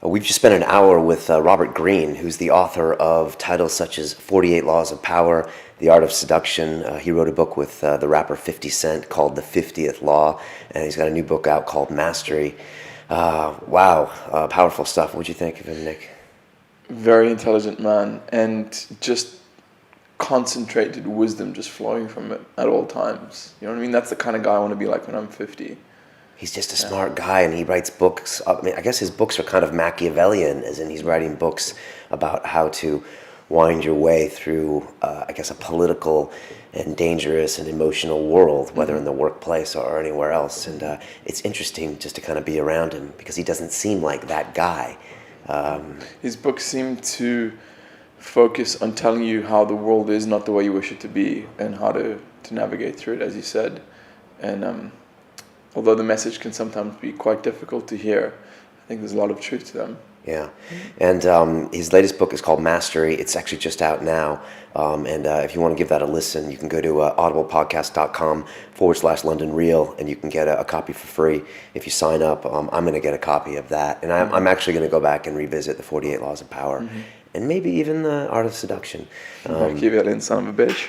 We've just spent an hour with Robert Greene, who's the author of titles such as 48 Laws of Power, The Art of Seduction. He wrote a book with the rapper 50 Cent called The 50th Law, and he's got a new book out called Mastery. Wow, powerful stuff. What'd you think of him, Nick? Very intelligent man, and just concentrated wisdom just flowing from it at all times. You know what I mean? That's the kind of guy I want to be like when I'm 50. He's just a smart guy, and he writes books. I mean, I guess his books are kind of Machiavellian, as in he's writing books about how to wind your way through, I guess, a political and dangerous and emotional world, whether in the workplace or anywhere else. And it's interesting just to kind of be around him because he doesn't seem like that guy. His books seem to focus on telling you how the world is not the way you wish it to be, and how to navigate through it, as you said. And although the message can sometimes be quite difficult to hear, I think there's a lot of truth to them. Yeah, and his latest book is called Mastery. It's actually just out now, and if you want to give that a listen, you can go to audiblepodcast.com/London Real, and you can get a copy for free if you sign up. I'm going to get a copy of that, and I'm actually going to go back and revisit the 48 Laws of Power, and maybe even the Art of Seduction. Machiavellian son of a bitch.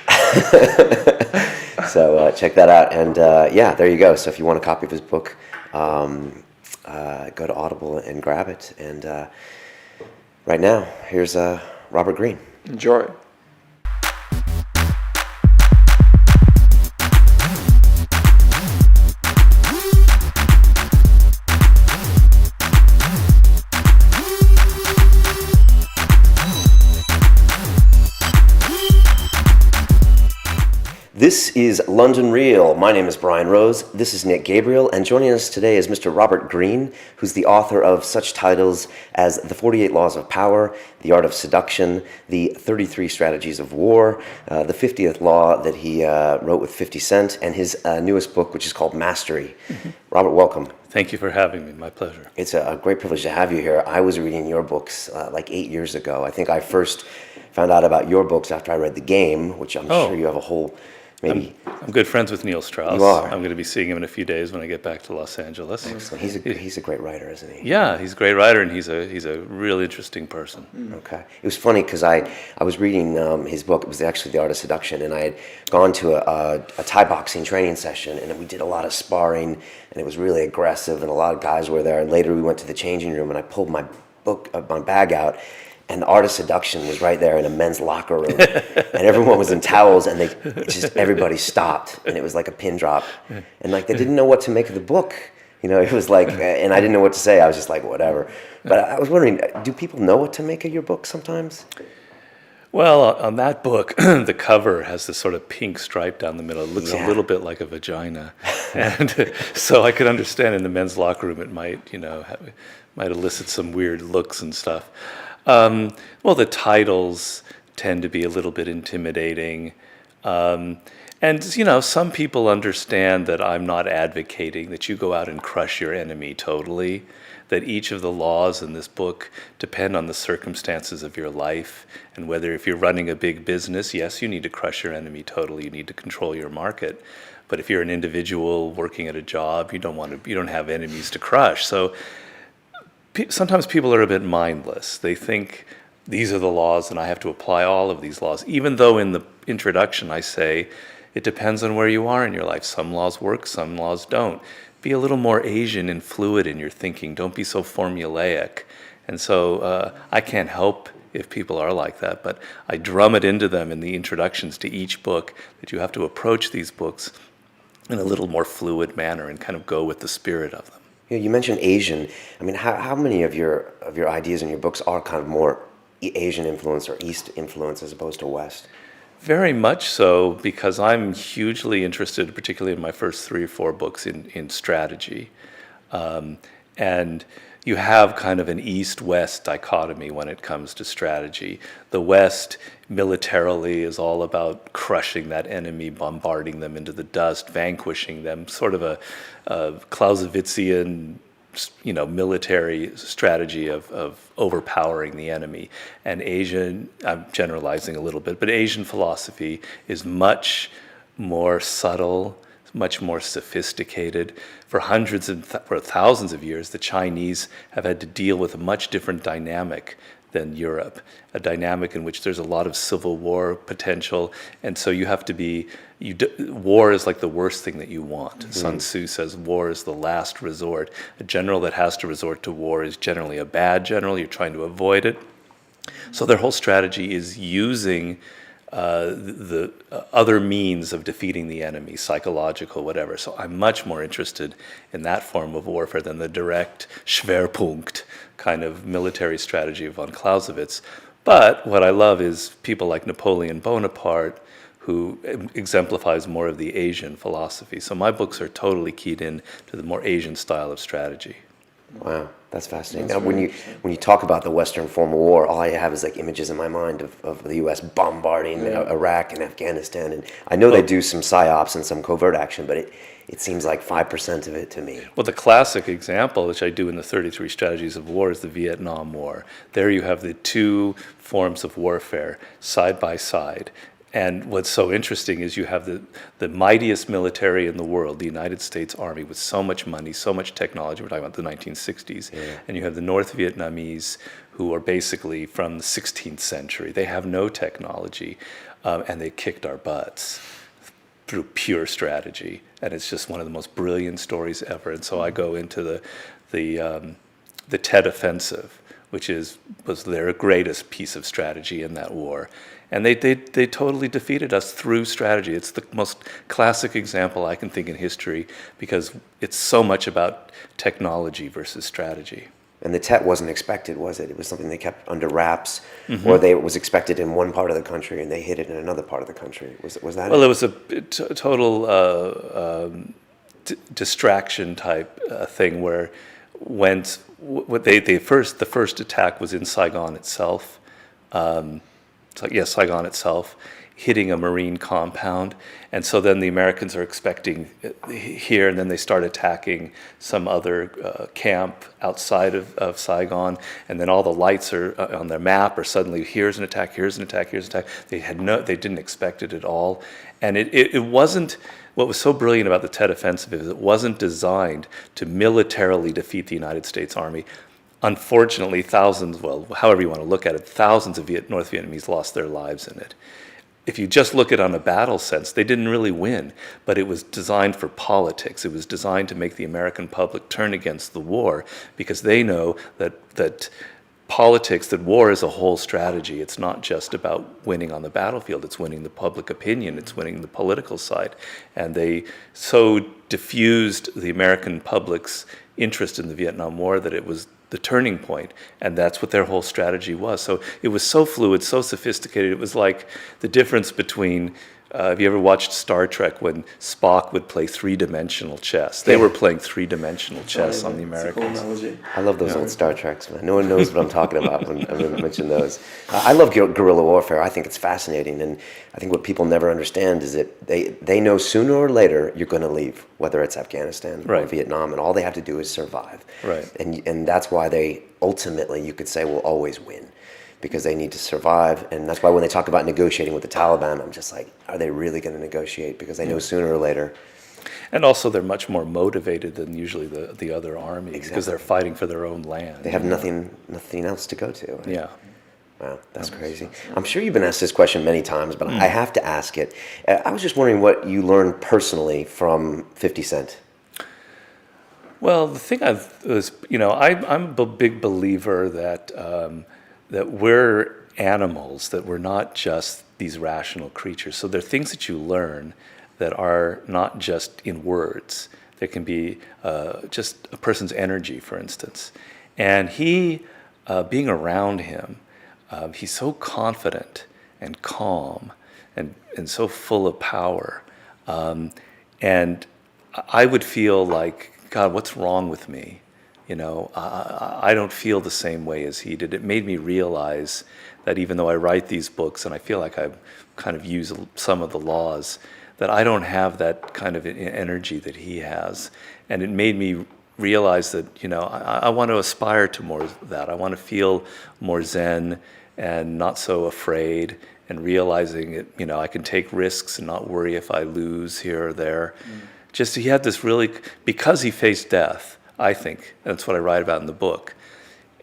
So check that out, and yeah, there you go. So if you want a copy of his book, go to Audible and grab it. And right now, here's Robert Greene. Enjoy. This is London Real. My name is Brian Rose. This is Nick Gabriel, and joining us today is Mr. Robert Greene, who's the author of such titles as The 48 Laws of Power, The Art of Seduction, The 33 Strategies of War, The 50th Law that he wrote with 50 Cent, and his newest book, which is called Mastery. Robert, welcome. Thank you for having me. My pleasure. It's a great privilege to have you here. I was reading your books like 8 years ago. I think I first found out about your books after I read The Game, which I'm sure you have a whole... Maybe. I'm good friends with Neil Strauss. You are. I'm going to be seeing him in a few days when I get back to Los Angeles. Excellent. He's a great writer, isn't he? Yeah, he's a great writer, and he's a real interesting person. Okay. It was funny because I was reading his book. It was actually The Art of Seduction, and I had gone to a Thai boxing training session, and we did a lot of sparring, and it was really aggressive, and a lot of guys were there. And later we went to the changing room, and I pulled my bag out, and The Art of Seduction was right there in a men's locker room, and everyone was in towels, and everybody stopped, and it was like a pin drop, and like they didn't know what to make of the book. You know, it was like, and I didn't know what to say. I was just like, whatever. But I was wondering, do people know what to make of your book sometimes? Well, on that book, the cover has this sort of pink stripe down the middle. It looks a little bit like a vagina, and so I could understand in the men's locker room it might elicit some weird looks and stuff. Well, the titles tend to be a little bit intimidating. And, some people understand that I'm not advocating that you go out and crush your enemy totally, that each of the laws in this book depend on the circumstances of your life, and whether if you're running a big business, yes, you need to crush your enemy totally, you need to control your market. But if you're an individual working at a job, you don't have enemies to crush. So sometimes people are a bit mindless. They think these are the laws and I have to apply all of these laws, even though in the introduction I say it depends on where you are in your life. Some laws work, some laws don't. Be a little more Asian and fluid in your thinking. Don't be so formulaic. And so I can't help if people are like that, but I drum it into them in the introductions to each book that you have to approach these books in a little more fluid manner and kind of go with the spirit of them. You mentioned Asian. I mean, how many of your ideas in your books are kind of more Asian influence or East influence as opposed to West? Very much so, because I'm hugely interested, particularly in my first 3 or 4 books, in strategy. And you have kind of an East-West dichotomy when it comes to strategy. The West, militarily, is all about crushing that enemy, bombarding them into the dust, vanquishing them, sort of a Clausewitzian, military strategy of overpowering the enemy. And Asian, I'm generalizing a little bit, but Asian philosophy is much more subtle, much more sophisticated, for hundreds and for thousands of years, the Chinese have had to deal with a much different dynamic than Europe, a dynamic in which there's a lot of civil war potential, and so you have to be. War is like the worst thing that you want. Sun Tzu says war is the last resort. A general that has to resort to war is generally a bad general. You're trying to avoid it. So their whole strategy is using the other means of defeating the enemy, psychological, whatever. So I'm much more interested in that form of warfare than the direct Schwerpunkt kind of military strategy of von Clausewitz. But what I love is people like Napoleon Bonaparte, who exemplifies more of the Asian philosophy. So my books are totally keyed in to the more Asian style of strategy. Wow, that's fascinating. Now, when you talk about the Western form of war, all I have is like images in my mind of the U.S. bombarding Iraq and Afghanistan, and I know they do some psyops and some covert action, but it seems like 5% of it to me. Well, the classic example, which I do in the 33 Strategies of War, is the Vietnam War. There you have the two forms of warfare side by side. And what's so interesting is you have the mightiest military in the world, the United States Army, with so much money, so much technology. We're talking about the 1960s. Yeah. And you have the North Vietnamese, who are basically from the 16th century. They have no technology, and they kicked our butts through pure strategy. And it's just one of the most brilliant stories ever. And so I go into the Tet Offensive, which was their greatest piece of strategy in that war. And they totally defeated us through strategy. It's the most classic example I can think in history because it's so much about technology versus strategy. And the Tet wasn't expected, was it? It was something they kept under wraps, or it was expected in one part of the country and they hid it in another part of the country. Was that Well, it? it was a total distraction type thing where the first attack was in Saigon itself. Saigon itself, hitting a Marine compound. And so then the Americans are expecting here, and then they start attacking some other camp outside of Saigon, and then all the lights are on their map are suddenly, here's an attack, here's an attack, here's an attack. They didn't expect it at all. And it wasn't, what was so brilliant about the Tet Offensive is it wasn't designed to militarily defeat the United States Army. Unfortunately, however you want to look at it, thousands of North Vietnamese lost their lives in it. If you just look at it on a battle sense, they didn't really win, but it was designed for politics. It was designed to make the American public turn against the war because they know that politics, that war is a whole strategy. It's not just about winning on the battlefield. It's winning the public opinion. It's winning the political side. And they so diffused the American public's interest in the Vietnam War that it was the turning point, and that's what their whole strategy was. So it was so fluid, so sophisticated. It was like the difference between, have you ever watched Star Trek when Spock would play three-dimensional chess? They were playing three-dimensional chess on the Americans. Cool. I love those old Star Treks, man. No one knows what I'm talking about when I mention those. I love guerrilla warfare. I think it's fascinating, and I think what people never understand is that they know sooner or later you're going to leave, whether it's Afghanistan or Vietnam, and all they have to do is survive. Right. And that's why they ultimately, you could say, will always win, because they need to survive. And that's why when they talk about negotiating with the Taliban, I'm just like, are they really going to negotiate? Because they know sooner or later. And also they're much more motivated than usually the other armies because they're fighting for their own land. They have nothing else to go to. Right? Yeah. Wow, that's crazy. I'm sure you've been asked this question many times, but I have to ask it. I was just wondering what you learned personally from 50 Cent. Well, the thing I'm a big believer that that we're animals, that we're not just these rational creatures. So there are things that you learn that are not just in words. There can be just a person's energy, for instance. And he, being around him, he's so confident and calm and so full of power. And I would feel like, God, what's wrong with me? I don't feel the same way as he did. It made me realize that even though I write these books and I feel like I kind of use some of the laws, that I don't have that kind of energy that he has. And it made me realize that, I want to aspire to more of that. I want to feel more zen and not so afraid, and realizing it, I can take risks and not worry if I lose here or there. Just he had this really, because he faced death, I think, that's what I write about in the book.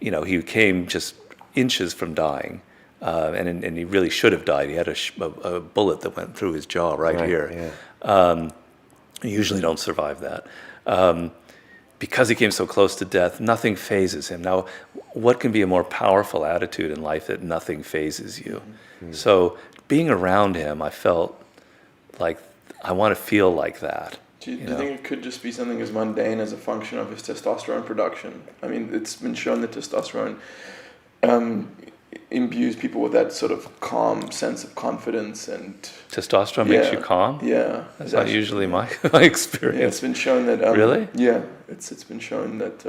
You know, he came just inches from dying, and he really should have died. He had a bullet that went through his jaw right here. Yeah. You usually don't survive that. Because he came so close to death, nothing phases him. Now, what can be a more powerful attitude in life that nothing phases you? Mm-hmm. So being around him, I felt like I want to feel like that. Do you think it could just be something as mundane as a function of his testosterone production? I mean, it's been shown that testosterone imbues people with that sort of calm sense of confidence, and testosterone makes you calm. Yeah, that's not usually my experience. Yeah, it's been shown that. Really? Yeah, it's been shown that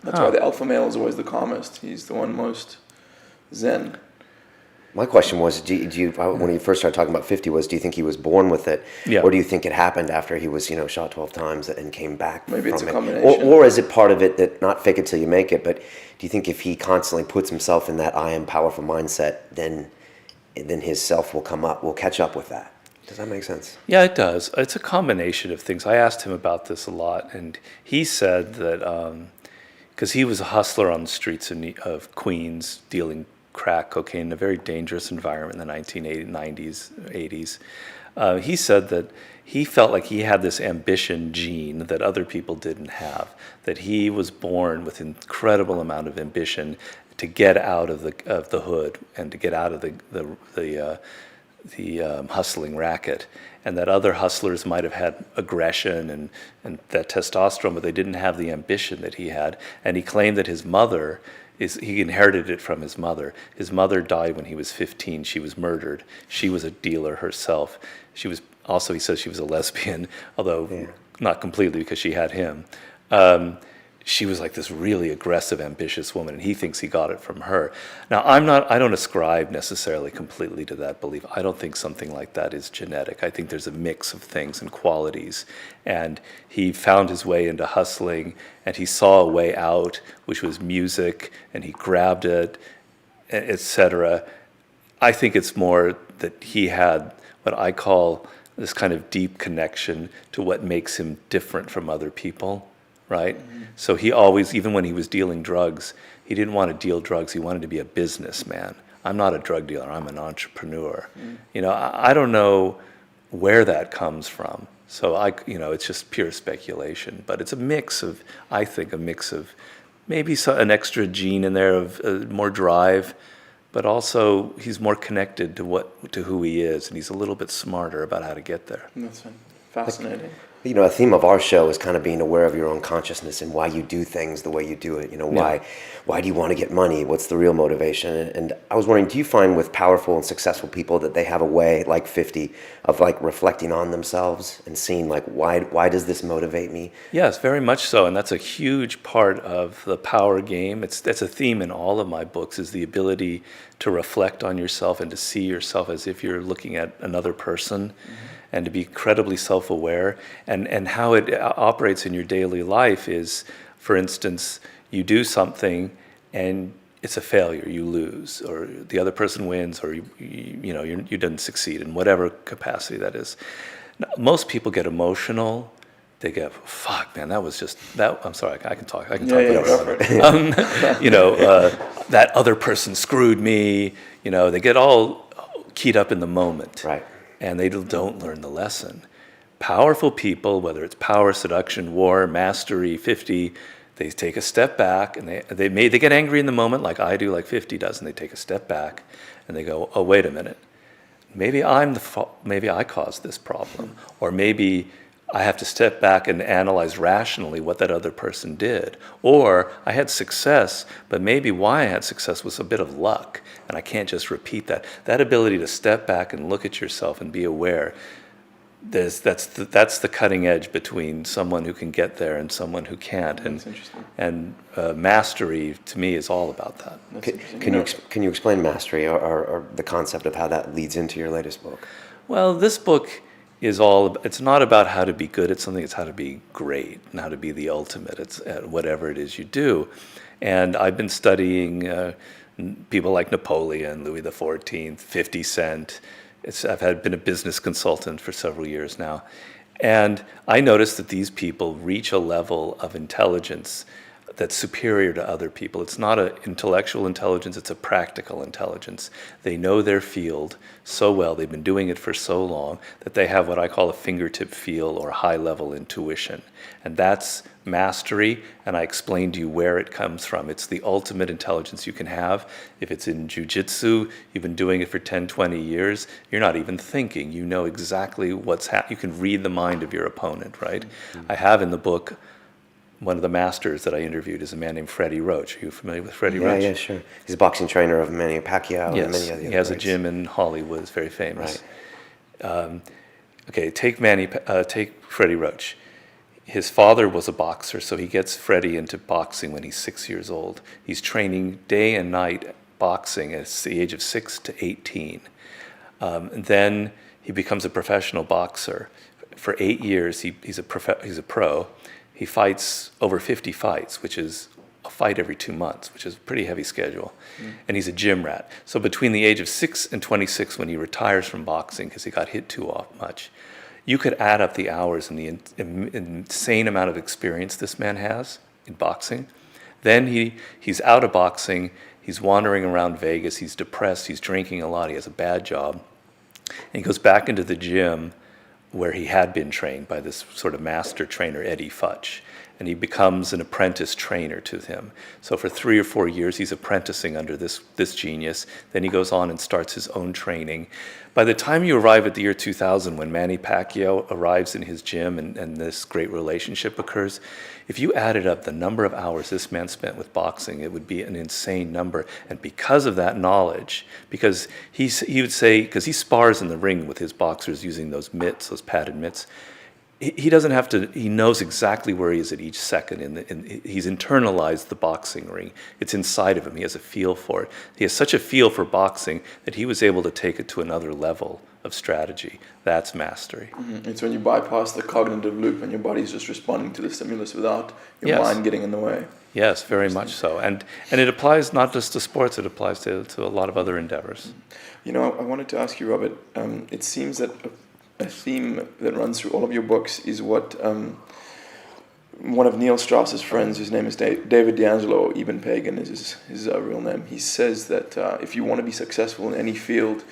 that's why the alpha male is always the calmest. He's the one most zen. My question was, do you when you first started talking about 50, do you think he was born with it, or do you think it happened after he was shot 12 times and came back? Maybe it's from a it? combination. Or is it part of it that not fake it till you make it? But do you think if he constantly puts himself in that I am powerful mindset, then his self will catch up with that? Does that make sense? Yeah, it does. It's a combination of things. I asked him about this a lot, and he said that because he was a hustler on the streets of Queens, dealing crack cocaine in a very dangerous environment in the 1990s, 80s. He said that he felt like he had this ambition gene that other people didn't have, that he was born with an incredible amount of ambition to get out of the hood and to get out of the hustling racket, and that other hustlers might have had aggression and that testosterone, but they didn't have the ambition that he had. And he claimed that his mother, he inherited it from his mother. His mother died when he was 15. She was murdered. She was a dealer herself. She was also, he says, she was a lesbian, although not completely because she had him. She was like this really aggressive, ambitious woman, and he thinks he got it from her. Now, I don't ascribe necessarily completely to that belief. I don't think something like that is genetic. I think there's a mix of things and qualities. And he found his way into hustling, and he saw a way out, which was music, and he grabbed it, etc. I think it's more that he had what I call this kind of deep connection to what makes him different from other people. Right? Mm-hmm. So he always, even when he was dealing drugs, he didn't want to deal drugs. He wanted to be a businessman. I'm not a drug dealer. I'm an entrepreneur. Mm-hmm. I don't know where that comes from. So it's just pure speculation. But it's a mix of maybe an extra gene in there of more drive, but also he's more connected to who he is, and he's a little bit smarter about how to get there. That's fascinating. A theme of our show is kind of being aware of your own consciousness and why you do things the way you do it. Why do you want to get money? What's the real motivation? And I was wondering, do you find with powerful and successful people that they have a way, like 50, of like reflecting on themselves and seeing like, why does this motivate me? Yes, very much so. And that's a huge part of the power game. That's a theme in all of my books, is the ability to reflect on yourself and to see yourself as if you're looking at another person. Mm-hmm. And to be incredibly self-aware, and how it operates in your daily life is, for instance, you do something and it's a failure, you lose, or the other person wins, or you didn't succeed in whatever capacity that is. Now, most people get emotional. They go, "Fuck, man, that was just that." I'm sorry, I can talk. Whatever. That other person screwed me. They get all keyed up in the moment. Right. And they don't learn the lesson. Powerful people, whether it's power, seduction, war, mastery, 50, they take a step back, and they get angry in the moment like I do, like 50 does, and they take a step back and they go, "Oh, wait a minute. Maybe maybe I caused this problem, or maybe I have to step back and analyze rationally what that other person did. Or I had success, but maybe why I had success was a bit of luck, and I can't just repeat that." That ability to step back and look at yourself and be aware, that's the cutting edge between someone who can get there and someone who can't. That's interesting. And mastery, to me, is all about that. Can you explain mastery or the concept of how that leads into your latest book? Well, this book it's not about how to be good at something, it's how to be great and how to be the ultimate. It's whatever it is you do. And I've been studying people like Napoleon, Louis XIV, 50 Cent. I've been a business consultant for several years now. And I noticed that these people reach a level of intelligence that's superior to other people. It's not an intellectual intelligence, it's a practical intelligence. They know their field so well, they've been doing it for so long, that they have what I call a fingertip feel or high-level intuition. And that's mastery, and I explained to you where it comes from. It's the ultimate intelligence you can have. If it's in jiu-jitsu, you've been doing it for 10, 20 years, you're not even thinking. You know exactly what's happening. You can read the mind of your opponent, right? Mm-hmm. I have in the book, one of the masters that I interviewed is a man named Freddie Roach. Are you familiar with Freddie Roach? Yeah, sure. He's a boxing trainer of Manny Pacquiao Yes, and many other he has greats. a gym in Hollywood. It's very famous. Right. Okay, take Freddie Roach. His father was a boxer, so he gets Freddie into boxing when he's 6 years old. He's training day and night boxing at the age of 6 to 18. And then he becomes a professional boxer. For 8 years, he's a pro. He fights over 50 fights, which is a fight every 2 months, which is a pretty heavy schedule. And he's a gym rat. So between the age of 6 and 26, when he retires from boxing because he got hit too much, you could add up the hours and the insane amount of experience this man has in boxing. Then he's out of boxing, he's wandering around Vegas, he's depressed, he's drinking a lot, he has a bad job. And he goes back into the gym where he had been trained by this sort of master trainer, Eddie Futch, and he becomes an apprentice trainer to him. So for 3 or 4 years, he's apprenticing under this genius. Then he goes on and starts his own training. By the time you arrive at the year 2000, when Manny Pacquiao arrives in his gym and this great relationship occurs, if you added up the number of hours this man spent with boxing, it would be an insane number. And because of that knowledge, because he would say, because he spars in the ring with his boxers using those mitts, those padded mitts, he doesn't have to, he knows exactly where he is at each second. He's internalized the boxing ring. It's inside of him. He has a feel for it. He has such a feel for boxing that he was able to take it to another level of strategy. That's mastery. Mm-hmm. It's when you bypass the cognitive loop and your body's just responding to the stimulus without your mind getting in the way. Yes, very much so. And it applies not just to sports, it applies to a lot of other endeavors. You know, I wanted to ask you, Robert, it seems that a theme that runs through all of your books is what one of Neil Strauss's friends, his name is David D'Angelo, Eben Pagan is his real name. He says that if you want to be successful in any field,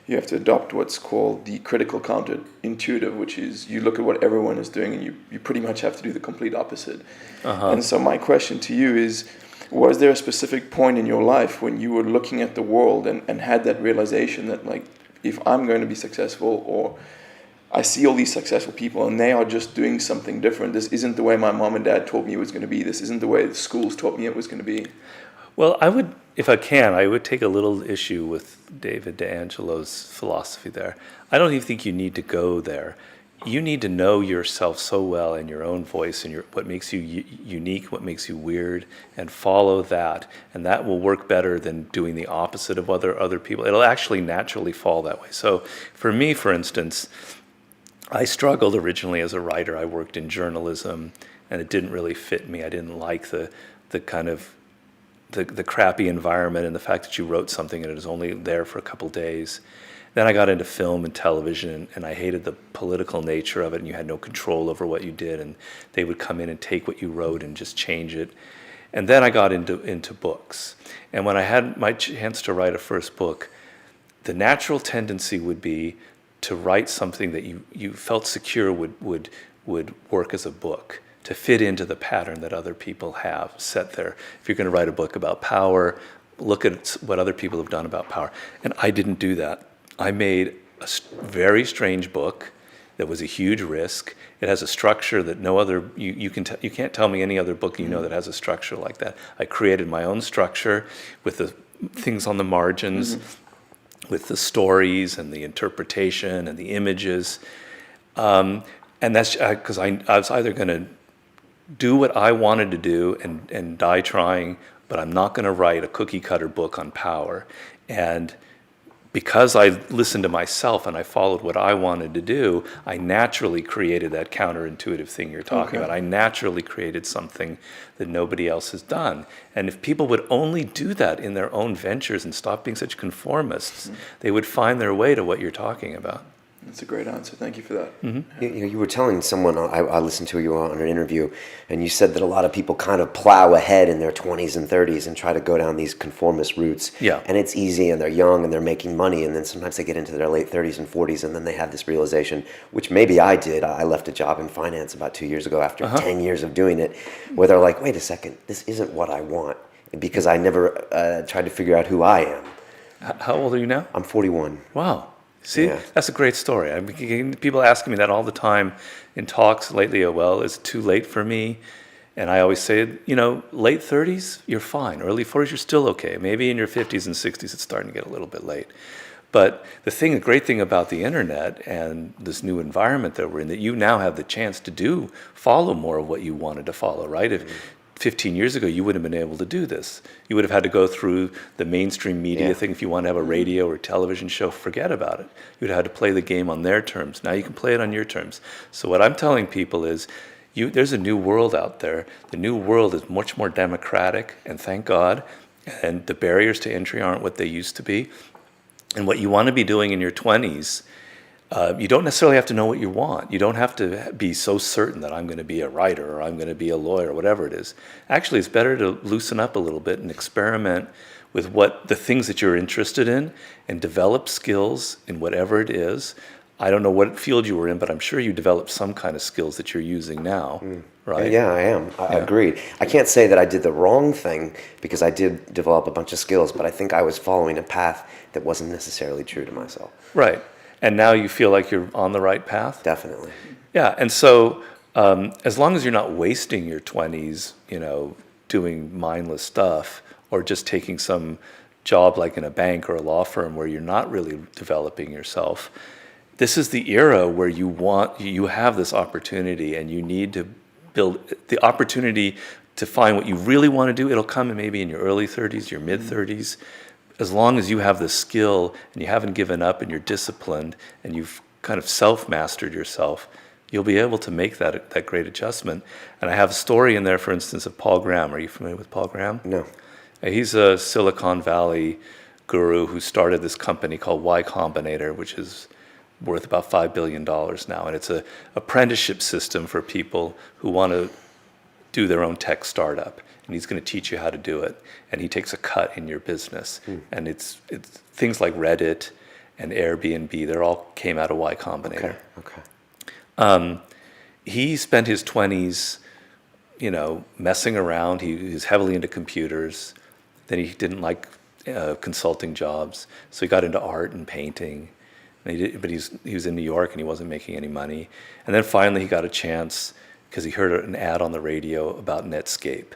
you have to adopt what's called the critical counterintuitive, which is you look at what everyone is doing and you pretty much have to do the complete opposite. Uh-huh. And so my question to you is, was there a specific point in your life when you were looking at the world and had that realization that, like, if I'm going to be successful, or I see all these successful people and they are just doing something different. This isn't the way my mom and dad told me it was going to be. This isn't the way the schools taught me it was going to be. Well, I would take a little issue with David D'Angelo's philosophy there. I don't even think you need to go there. You need to know yourself so well and your own voice and what makes you unique, what makes you weird, and follow that. And that will work better than doing the opposite of other people. It'll actually naturally fall that way. So for me, for instance, I struggled originally as a writer. I worked in journalism, and it didn't really fit me. I didn't like the kind of the crappy environment and the fact that you wrote something and it was only there for a couple days. Then I got into film and television, and I hated the political nature of it, and you had no control over what you did, and they would come in and take what you wrote and just change it. And then I got into books. And when I had my chance to write a first book, the natural tendency would be to write something that you felt secure would work as a book, to fit into the pattern that other people have set there. If you're going to write a book about power, look at what other people have done about power. And I didn't do that. I made a very strange book that was a huge risk. It has a structure that no other, you can't tell me any other book you know that has a structure like that. I created my own structure with the things on the margins, with the stories and the interpretation and the images. And that's because I was either going to do what I wanted to do and die trying, but I'm not going to write a cookie cutter book on power. And because I listened to myself and I followed what I wanted to do, I naturally created that counterintuitive thing you're talking about. I naturally created something that nobody else has done. And if people would only do that in their own ventures and stop being such conformists, they would find their way to what you're talking about. That's a great answer. Thank you for that. You were telling someone, I listened to you on an interview, and you said that a lot of people kind of plow ahead in their 20s and 30s and try to go down these conformist routes. Yeah. And it's easy, and they're young, and they're making money, and then sometimes they get into their late 30s and 40s, and then they have this realization, which maybe I did. I left a job in finance about 2 years ago after 10 years of doing it, where they're like, wait a second, this isn't what I want, because I never tried to figure out who I am. How old are you now? I'm 41. Wow. See, Yeah. that's a great story. I mean, people asking me that all the time in talks lately. Oh, well, is it too late for me? And I always say, late 30s, you're fine. Early 40s, you're still okay. Maybe in your 50s and 60s, it's starting to get a little bit late. But the great thing about the internet and this new environment that we're in, that you now have the chance to follow more of what you wanted to follow, right? If 15 years ago, you wouldn't have been able to do this. You would have had to go through the mainstream media thing. If you want to have a radio or television show, forget about it. You would have had to play the game on their terms. Now you can play it on your terms. So what I'm telling people is, there's a new world out there. The new world is much more democratic, and thank God. And the barriers to entry aren't what they used to be. And what you want to be doing in your 20s, you don't necessarily have to know what you want. You don't have to be so certain that I'm going to be a writer or I'm going to be a lawyer or whatever it is. Actually, it's better to loosen up a little bit and experiment with the things that you're interested in and develop skills in whatever it is. I don't know what field you were in, but I'm sure you developed some kind of skills that you're using now, right? Yeah, I am. I agree. I can't say that I did the wrong thing, because I did develop a bunch of skills, but I think I was following a path that wasn't necessarily true to myself. Right. And now you feel like you're on the right path? Definitely. Yeah, and so as long as you're not wasting your 20s, doing mindless stuff, or just taking some job like in a bank or a law firm where you're not really developing yourself, this is the era where you have this opportunity, and you need to build the opportunity to find what you really want to do. It'll come maybe in your early 30s, your mid 30s. As long as you have the skill and you haven't given up and you're disciplined and you've kind of self-mastered yourself, you'll be able to make that great adjustment. And I have a story in there, for instance, of Paul Graham. Are you familiar with Paul Graham? No. He's a Silicon Valley guru who started this company called Y Combinator, which is worth about $5 billion now. And it's an apprenticeship system for people who want to do their own tech startup. And he's going to teach you how to do it. And he takes a cut in your business. And it's things like Reddit and Airbnb, they all came out of Y Combinator. Okay. He spent his 20s, messing around. He was heavily into computers. Then he didn't like consulting jobs. So he got into art and painting. But he was in New York and he wasn't making any money. And then finally he got a chance because he heard an ad on the radio about Netscape.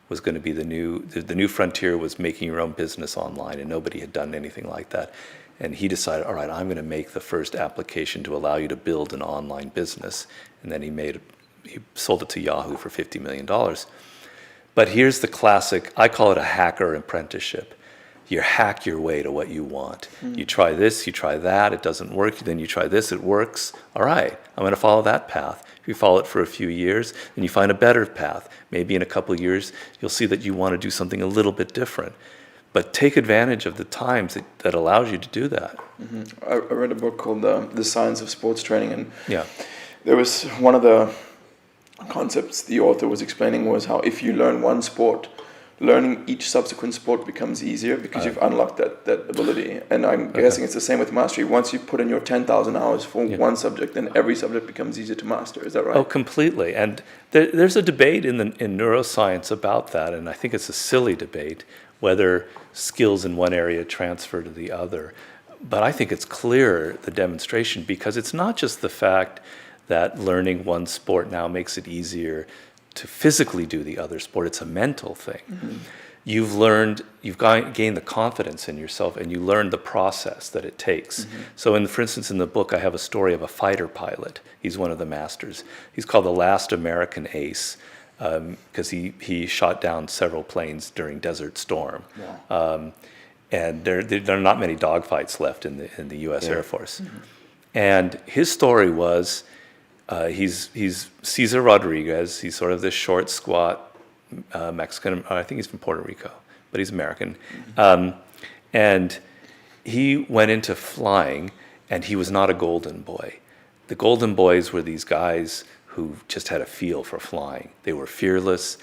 Was going to be the new frontier, was making your own business online, and nobody had done anything like that. And he decided, all right, I'm going to make the first application to allow you to build an online business. And then he sold it to Yahoo for $50 million. But here's the classic, I call it a hacker apprenticeship. You hack your way to what you want. You try this, you try that, it doesn't work. Then you try this, it works. All right, I'm going to follow that path. If you follow it for a few years, then you find a better path. Maybe in a couple of years, you'll see that you want to do something a little bit different. But take advantage of the times that allows you to do that. I read a book called The Science of Sports Training, and there was one of the concepts the author was explaining was how if you learn one sport, learning each subsequent sport becomes easier because you've unlocked that ability. And I'm guessing it's the same with mastery. Once you put in your 10,000 hours for one subject, then every subject becomes easier to master. Is that right? Oh, completely. And there's a debate in neuroscience about that, and I think it's a silly debate, whether skills in one area transfer to the other. But I think it's clear, the demonstration, because it's not just the fact that learning one sport now makes it easier to physically do the other sport. It's a mental thing. You've gained the confidence in yourself, and you learned the process that it takes. So for instance, in the book, I have a story of a fighter pilot. He's one of the masters. He's called the last American ace because he shot down several planes during Desert Storm. And there are not many dogfights left in the U.S. Air Force. And his story was, he's Cesar Rodriguez. He's sort of this short, squat Mexican. I think he's from Puerto Rico, but he's American. And he went into flying, and he was not a golden boy. The golden boys were these guys who just had a feel for flying. They were fearless.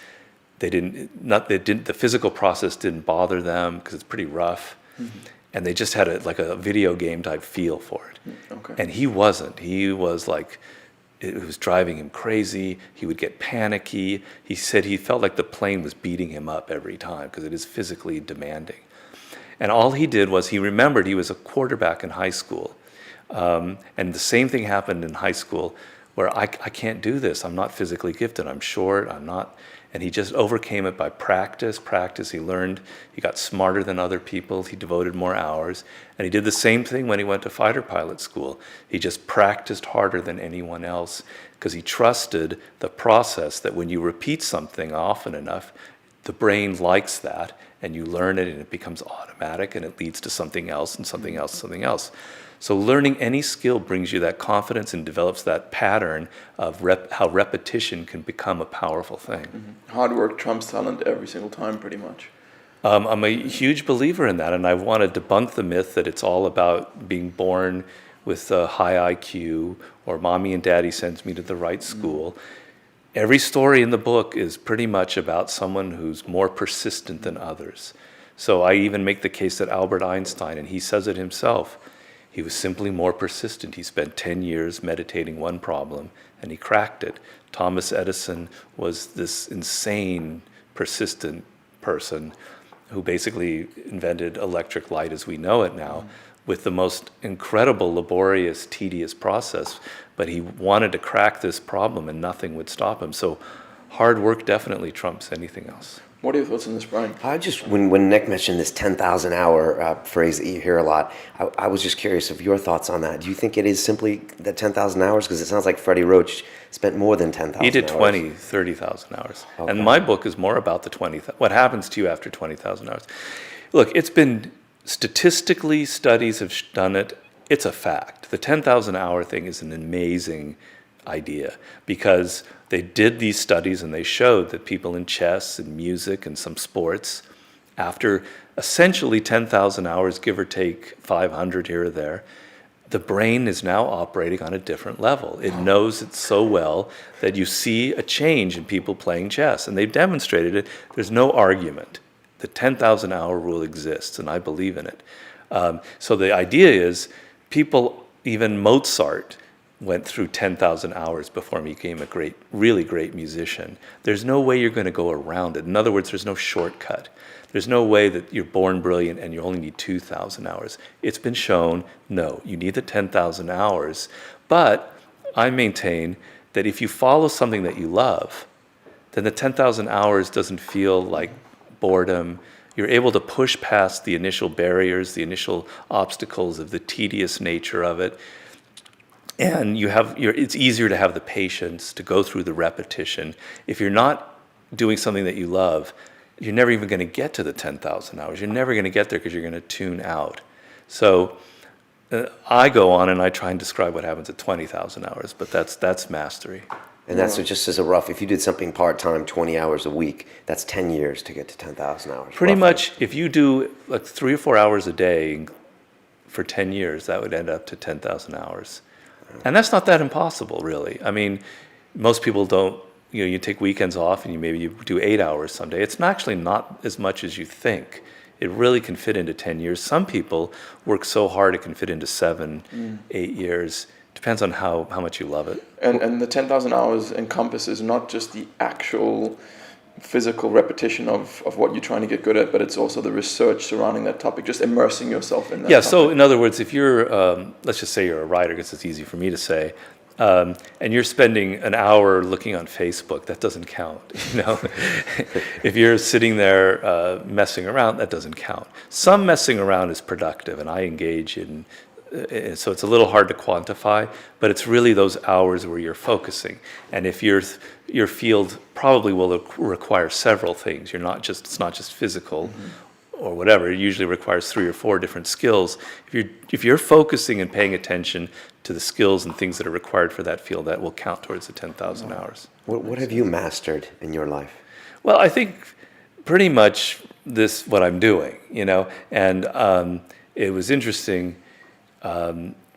The physical process didn't bother them because it's pretty rough. Mm-hmm. And they just had a video game type feel for it. Okay. And he wasn't. He was like, it was driving him crazy. He would get panicky. He said he felt like the plane was beating him up every time because it is physically demanding. And all he did was he remembered he was a quarterback in high school. And the same thing happened in high school where I can't do this. I'm not physically gifted. I'm short. I'm not. And he just overcame it by practice. He learned. He got smarter than other people. He devoted more hours. And he did the same thing when he went to fighter pilot school. He just practiced harder than anyone else because he trusted the process that when you repeat something often enough, the brain likes that, and you learn it, and it becomes automatic, and it leads to something else, and something else, something else. So learning any skill brings you that confidence and develops that pattern of how repetition can become a powerful thing. Mm-hmm. Hard work trumps talent every single time, pretty much. I'm a huge believer in that, and I want to debunk the myth that it's all about being born with a high IQ or mommy and daddy sends me to the right school. Every story in the book is pretty much about someone who's more persistent than others. So I even make the case that Albert Einstein, and he says it himself, he was simply more persistent. He spent 10 years meditating one problem, and he cracked it. Thomas Edison was this insane, persistent person who basically invented electric light as we know it now, with the most incredible, laborious, tedious process. But he wanted to crack this problem, and nothing would stop him. So hard work definitely trumps anything else. What are your thoughts on this, Brian? When Nick mentioned this 10,000 hour phrase that you hear a lot, I was just curious of your thoughts on that. Do you think it is simply the 10,000 hours? Because it sounds like Freddie Roach spent more than 10,000 hours. He did 20, 30,000 hours. Okay. And my book is more about the 20,000, what happens to you after 20,000 hours. Look, it's been statistically, studies have done it. It's a fact. The 10,000 hour thing is an amazing idea because they did these studies and they showed that people in chess and music and some sports, after essentially 10,000 hours, give or take 500 here or there, the brain is now operating on a different level. It knows it so well that you see a change in people playing chess, and they've demonstrated it. There's no argument. The 10,000 hour rule exists, and I believe in it. So the idea is people, even Mozart, went through 10,000 hours before he became a really great musician. There's no way you're going to go around it. In other words, there's no shortcut. There's no way that you're born brilliant and you only need 2,000 hours. It's been shown, no, you need the 10,000 hours. But I maintain that if you follow something that you love, then the 10,000 hours doesn't feel like boredom. You're able to push past the initial barriers, the initial obstacles of the tedious nature of it. And it's easier to have the patience to go through the repetition. If you're not doing something that you love, you're never even going to get to the 10,000 hours. You're never going to get there because you're going to tune out. So I go on and I try and describe what happens at 20,000 hours, but that's mastery. And that's just as a rough, if you did something part-time, 20 hours a week, that's 10 years to get to 10,000 hours. Pretty roughly. much, if you do like 3 or 4 hours a day for 10 years, that would end up to 10,000 hours. And that's not that impossible, really. I mean, most people don't, you take weekends off and you do 8 hours someday. It's actually not as much as you think. It really can fit into 10 years. Some people work so hard it can fit into 7, 8 years. Depends on how much you love it. And the 10,000 hours encompasses not just the actual physical repetition of what you're trying to get good at, but it's also the research surrounding that topic, just immersing yourself in that topic. So in other words, if you're, let's just say you're a writer, because it's easy for me to say, and you're spending an hour looking on Facebook, that doesn't count. If you're sitting there messing around, that doesn't count. Some messing around is productive, and I engage in. So it's a little hard to quantify, but it's really those hours where you're focusing. And if your field probably will require several things. It's not just physical or whatever. It usually requires 3 or 4 different skills. If you're focusing and paying attention to the skills and things that are required for that field, that will count towards the 10,000 hours. What have you mastered in your life? Well, I think pretty much what I'm doing, and it was interesting.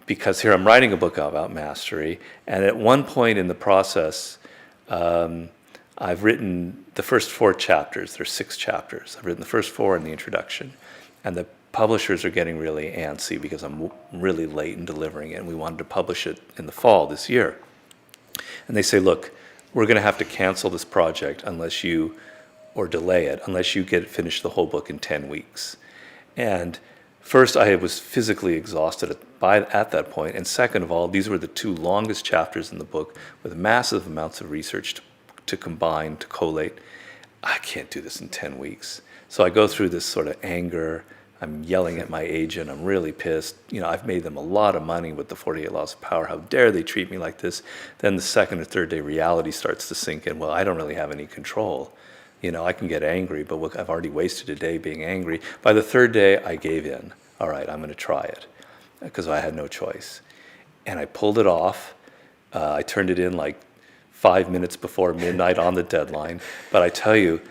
because here I'm writing a book about mastery, and at one point in the process, I've written the first 4 chapters. There's 6 chapters. I've written the first 4 in the introduction, and the publishers are getting really antsy because I'm really late in delivering it, and we wanted to publish it in the fall this year. And they say, look, we're going to have to cancel this project or delay it, unless you finish the whole book in 10 weeks. And first, I was physically exhausted at that point, and second of all, these were the 2 longest chapters in the book with massive amounts of research to combine, to collate. I can't do this in 10 weeks. So I go through this sort of anger. I'm yelling at my agent. I'm really pissed. I've made them a lot of money with the 48 Laws of Power. How dare they treat me like this? Then the second or third day reality starts to sink in. Well, I don't really have any control. I can get angry, but look, I've already wasted a day being angry. By the third day, I gave in. All right, I'm going to try it, because I had no choice. And I pulled it off. I turned it in like 5 minutes before midnight on the deadline. But I tell you,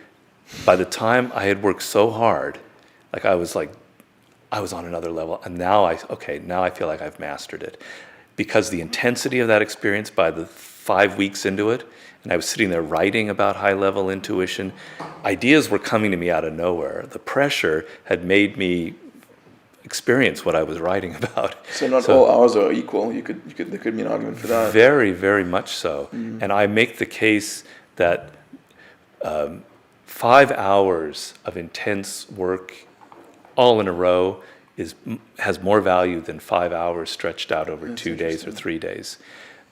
by the time I had worked so hard, I was on another level. And now I feel like I've mastered it. Because the intensity of that experience, by the 5 weeks into it, and I was sitting there writing about high-level intuition, ideas were coming to me out of nowhere. The pressure had made me experience what I was writing about. So not all hours are equal. There could be an argument for that. Very, very much so. Mm-hmm. And I make the case that 5 hours of intense work all in a row has more value than 5 hours stretched out over 2 days or 3 days.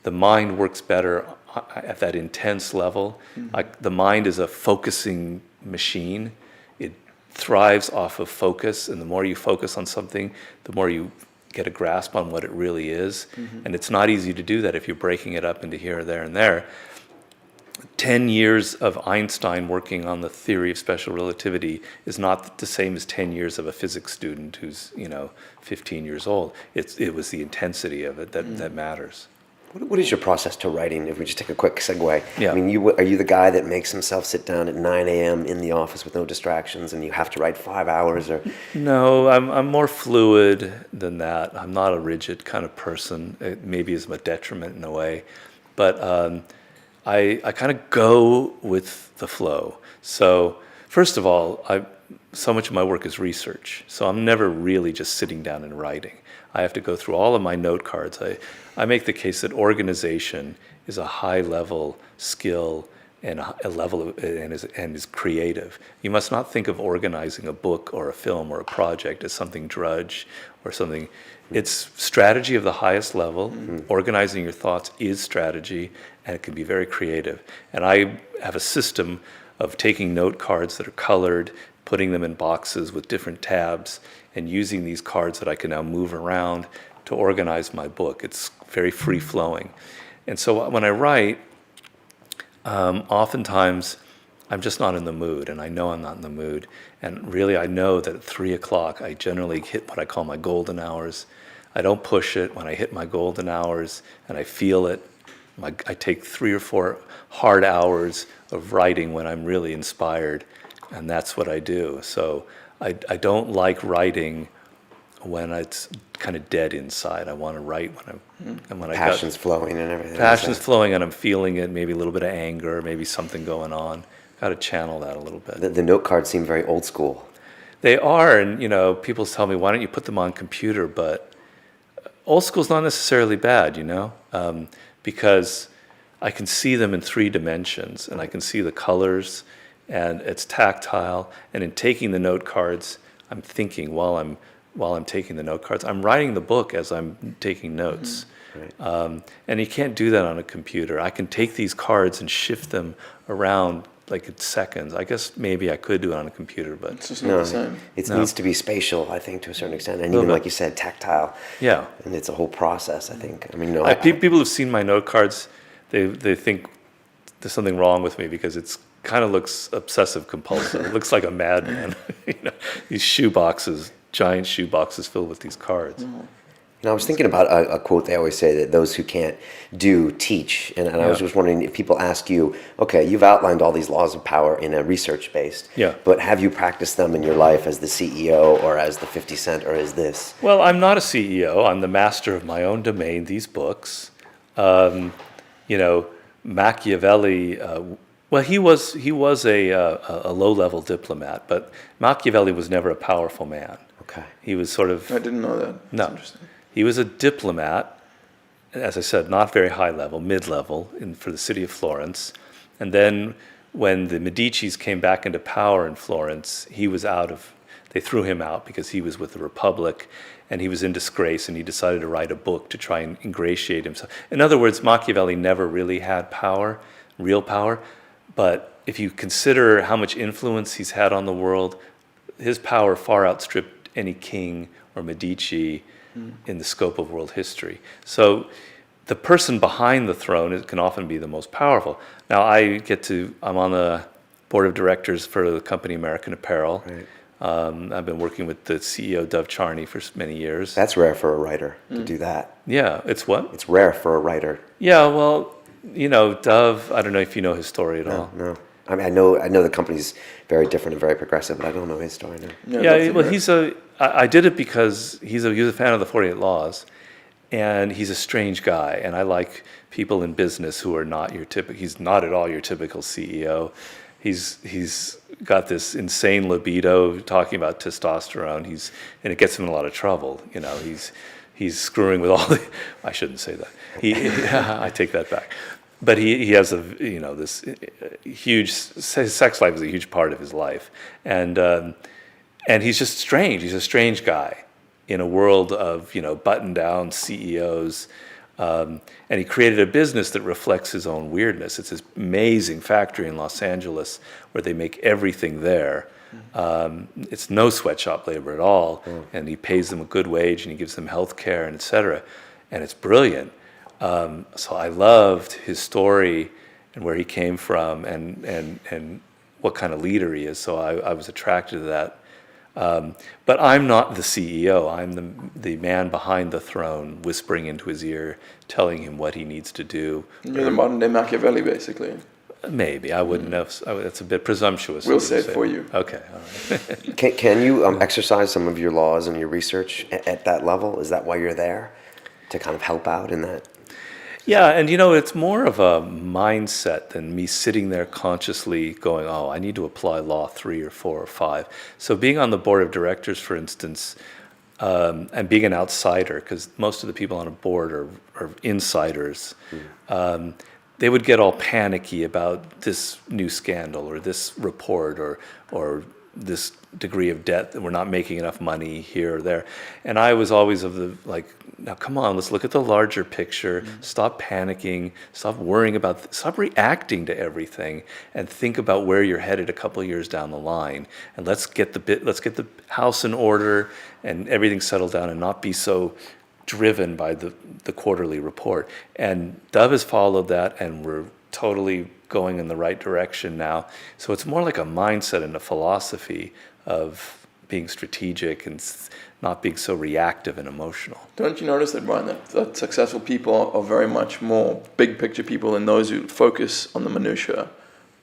The mind works better at that intense level. Mm-hmm. The mind is a focusing machine. It thrives off of focus, and the more you focus on something, the more you get a grasp on what it really is. Mm-hmm. And it's not easy to do that if you're breaking it up into here, there, and there. 10 years of Einstein working on the theory of special relativity is not the same as 10 years of a physics student who's 15 years old. It was the intensity of it that matters. What is your process to writing? If we just take a quick segue. Yeah. I mean, are you the guy that makes himself sit down at 9 a.m. in the office with no distractions, and you have to write 5 hours? Or No, I'm more fluid than that. I'm not a rigid kind of person. It maybe is a detriment in a way, but I kind of go with the flow. So first of all, so much of my work is research. So I'm never really just sitting down and writing. I have to go through all of my note cards. I make the case that organization is a high-level skill and is creative. You must not think of organizing a book or a film or a project as something drudge or something. It's strategy of the highest level. Mm-hmm. Organizing your thoughts is strategy, and it can be very creative. And I have a system of taking note cards that are colored, putting them in boxes with different tabs, and using these cards that I can now move around to organize my book. It's very free-flowing. And so when I write, oftentimes I'm just not in the mood, and I know I'm not in the mood. And really, I know that at 3 o'clock, I generally hit what I call my golden hours. I don't push it. When I hit my golden hours and I feel it, I take 3 or 4 hard hours of writing when I'm really inspired, and that's what I do. So I don't like writing when it's kind of dead inside. I want to write when passion's flowing and everything. Passion's flowing, and I'm feeling it. Maybe a little bit of anger, maybe something going on. Got to channel that a little bit. The note cards seem very old school. They are, and people tell me, why don't you put them on computer? But old school's not necessarily bad, because I can see them in 3 dimensions, and I can see the colors, and it's tactile. And in taking the note cards, I'm thinking while I'm taking the note cards. I'm writing the book as I'm taking notes. Mm-hmm. Right. And you can't do that on a computer. I can take these cards and shift them around like in seconds. I guess maybe I could do it on a computer, but it's just not the same. It needs to be spatial, I think, to a certain extent, and even like you said, tactile. Yeah, and it's a whole process. I think. I mean, people who've seen my note cards, they think there's something wrong with me because it's kind of looks obsessive compulsive. It looks like a madman. These shoe boxes, giant shoe boxes filled with these cards. Mm-hmm. I was thinking about a quote they always say, that those who can't do teach. And I was just wondering, if people ask you, okay, you've outlined all these laws of power in a research-based, but have you practiced them in your life as the CEO or as the 50 Cent or as this? Well, I'm not a CEO. I'm the master of my own domain, these books. Machiavelli, well, he was a low-level diplomat, but Machiavelli was never a powerful man. Okay. He was sort of... I didn't know that. That's interesting. He was a diplomat, as I said, not very high level, mid-level, for the city of Florence. And then when the Medicis came back into power in Florence, they threw him out because he was with the Republic and he was in disgrace, and he decided to write a book to try and ingratiate himself. In other words, Machiavelli never really had power, real power, but if you consider how much influence he's had on the world, his power far outstripped any king or Medici in the scope of world history. So the person behind the throne can often be the most powerful. Now I'm on the board of directors for the company American Apparel. Right. I've been working with the CEO, Dov Charney, for many years. That's rare for a writer to do that. Yeah, it's what? It's rare for a writer. Yeah, well, Dov, I don't know if you know his story at all. No. I mean, I know the company's very different and very progressive, but I don't know his story now. Yeah, well, I did it because he was a fan of the 48 Laws, and he's a strange guy, and I like people in business who are not he's not at all your typical CEO. He's got this insane libido, talking about testosterone, and it gets him in a lot of trouble. He's screwing with all I shouldn't say that. I take that back. But he has this huge sex life is a huge part of his life, and he's just strange. He's a strange guy in a world of button down CEOs, and he created a business that reflects his own weirdness. It's this amazing factory in Los Angeles where they make everything there. It's no sweatshop labor at all, and he pays them a good wage and he gives them health care and et cetera, and it's brilliant. So I loved his story and where he came from and what kind of leader he is. So I was attracted to that. But I'm not the CEO. I'm the man behind the throne, whispering into his ear, telling him what he needs to do. You're the modern day Machiavelli, basically. Maybe. I wouldn't know. That's a bit presumptuous. We'll say it for you. Okay. All right. Can you exercise some of your laws and your research at that level? Is that why you're there? To kind of help out in that? Yeah, and it's more of a mindset than me sitting there consciously going, oh, I need to apply law 3 or 4 or 5. So being on the board of directors, for instance, and being an outsider, because most of the people on a board are insiders, they would get all panicky about this new scandal or this report or this degree of debt that we're not making enough money here or there. And I was always now come on, let's look at the larger picture. Stop panicking. Stop worrying stop reacting to everything, and think about where you're headed a couple of years down the line. And let's get the house in order and everything settled down, and not be so driven by the quarterly report. And Dove has followed that, and we're totally going in the right direction now. So it's more like a mindset and a philosophy of being strategic and not being so reactive and emotional. Don't you notice that, Brian, that successful people are very much more big picture people than those who focus on the minutiae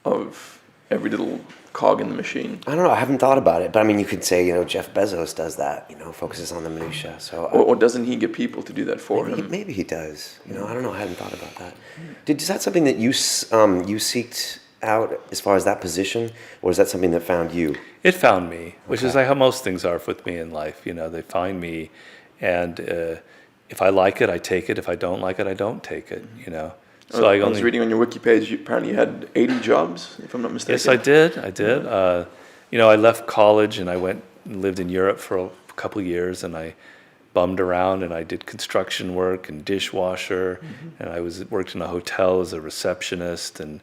of every little cog in the machine? I don't know. I haven't thought about it, but I mean, you could say, Jeff Bezos does that. Focuses on the minutiae. So, or doesn't he get people to do that for him? Maybe he does. I don't know. I hadn't thought about that. Is that something that you seeked out as far as that position, or is that something that found you? It found me, which is like how most things are with me in life. They find me, and if I like it, I take it. If I don't like it, I don't take it. So I was reading on your wiki page, apparently you had 80 jobs, if I'm not mistaken. Yes, I did. I left college and I went and lived in Europe for a couple of years, and I bummed around and I did construction work and dishwasher, and I worked in a hotel as a receptionist, and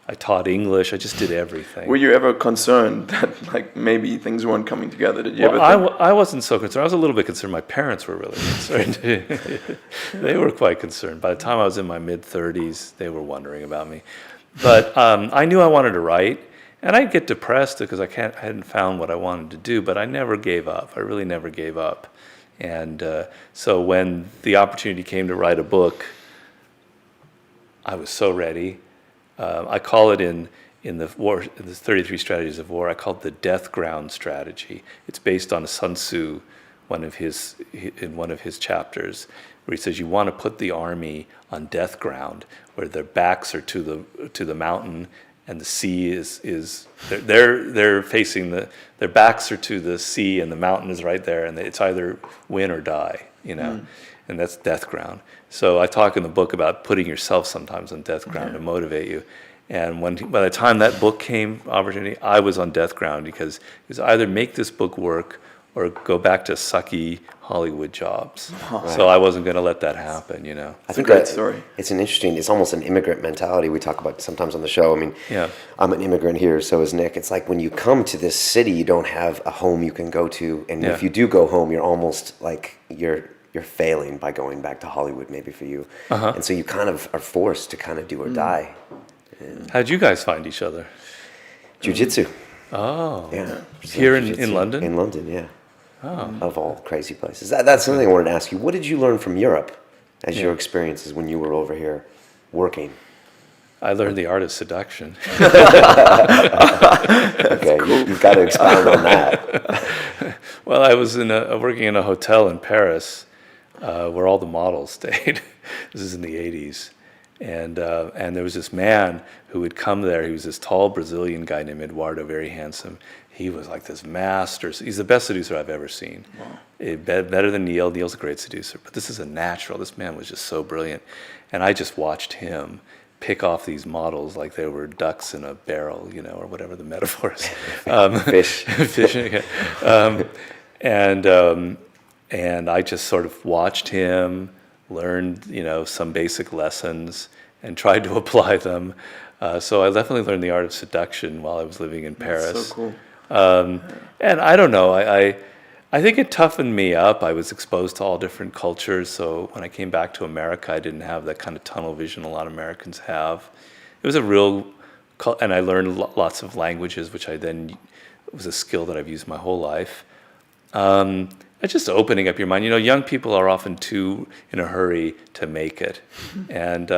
I taught English. I just did everything. Were you ever concerned that maybe things weren't coming together? Did you ever think? I wasn't so concerned. I was a little bit concerned. My parents were really concerned. They were quite concerned. By the time I was in my mid-30s, they were wondering about me. But I knew I wanted to write, and I'd get depressed because I hadn't found what I wanted to do, but I never gave up. I really never gave up. And so when the opportunity came to write a book, I was so ready. I call it in the 33 Strategies of War, I call it the death ground strategy. It's based on Sun Tzu, in one of his chapters, where he says you want to put the army on death ground, where their backs are to the mountain, and the sea is they're facing their backs are to the sea, and the mountain is right there, and it's either win or die, and that's death ground. So I talk in the book about putting yourself sometimes on death ground to motivate you. And by the time that book came, opportunity, I was on death ground because it was either make this book work or go back to sucky Hollywood jobs. Right. So I wasn't going to let that happen, I think a great story. It's almost an immigrant mentality we talk about sometimes on the show. I mean, I'm an immigrant here, so is Nick. It's like when you come to this city, you don't have a home you can go to. And if you do go home, you're almost like you're failing by going back to Hollywood, maybe for you. And so you kind of are forced to kind of do or die. How'd you guys find each other? Jiu-jitsu. Oh. Yeah. Here in London? In London, yeah. Oh. Of all crazy places. That's something I wanted to ask you. What did you learn from Europe as your experiences when you were over here working? I learned the art of seduction. Okay, you've got to expound on that. Well, I was working in a hotel in Paris where all the models stayed. This is in the 80s. And there was this man who would come there. He was this tall Brazilian guy named Eduardo, very handsome. He was like this master. He's the best seducer I've ever seen. Wow. Better than Neil. Neil's a great seducer. But this is a natural. This man was just so brilliant. And I just watched him pick off these models like they were ducks in a barrel, or whatever the metaphor is. Fish. Fishing. And I just sort of watched him, learned, some basic lessons and tried to apply them. So I definitely learned the art of seduction while I was living in Paris. That's so cool. And I don't know, I think it toughened me up. I was exposed to all different cultures. So when I came back to America, I didn't have that kind of tunnel vision a lot of Americans have. It was and I learned lots of languages, which was a skill that I've used my whole life. It's just opening up your mind. Young people are often too in a hurry to make it. And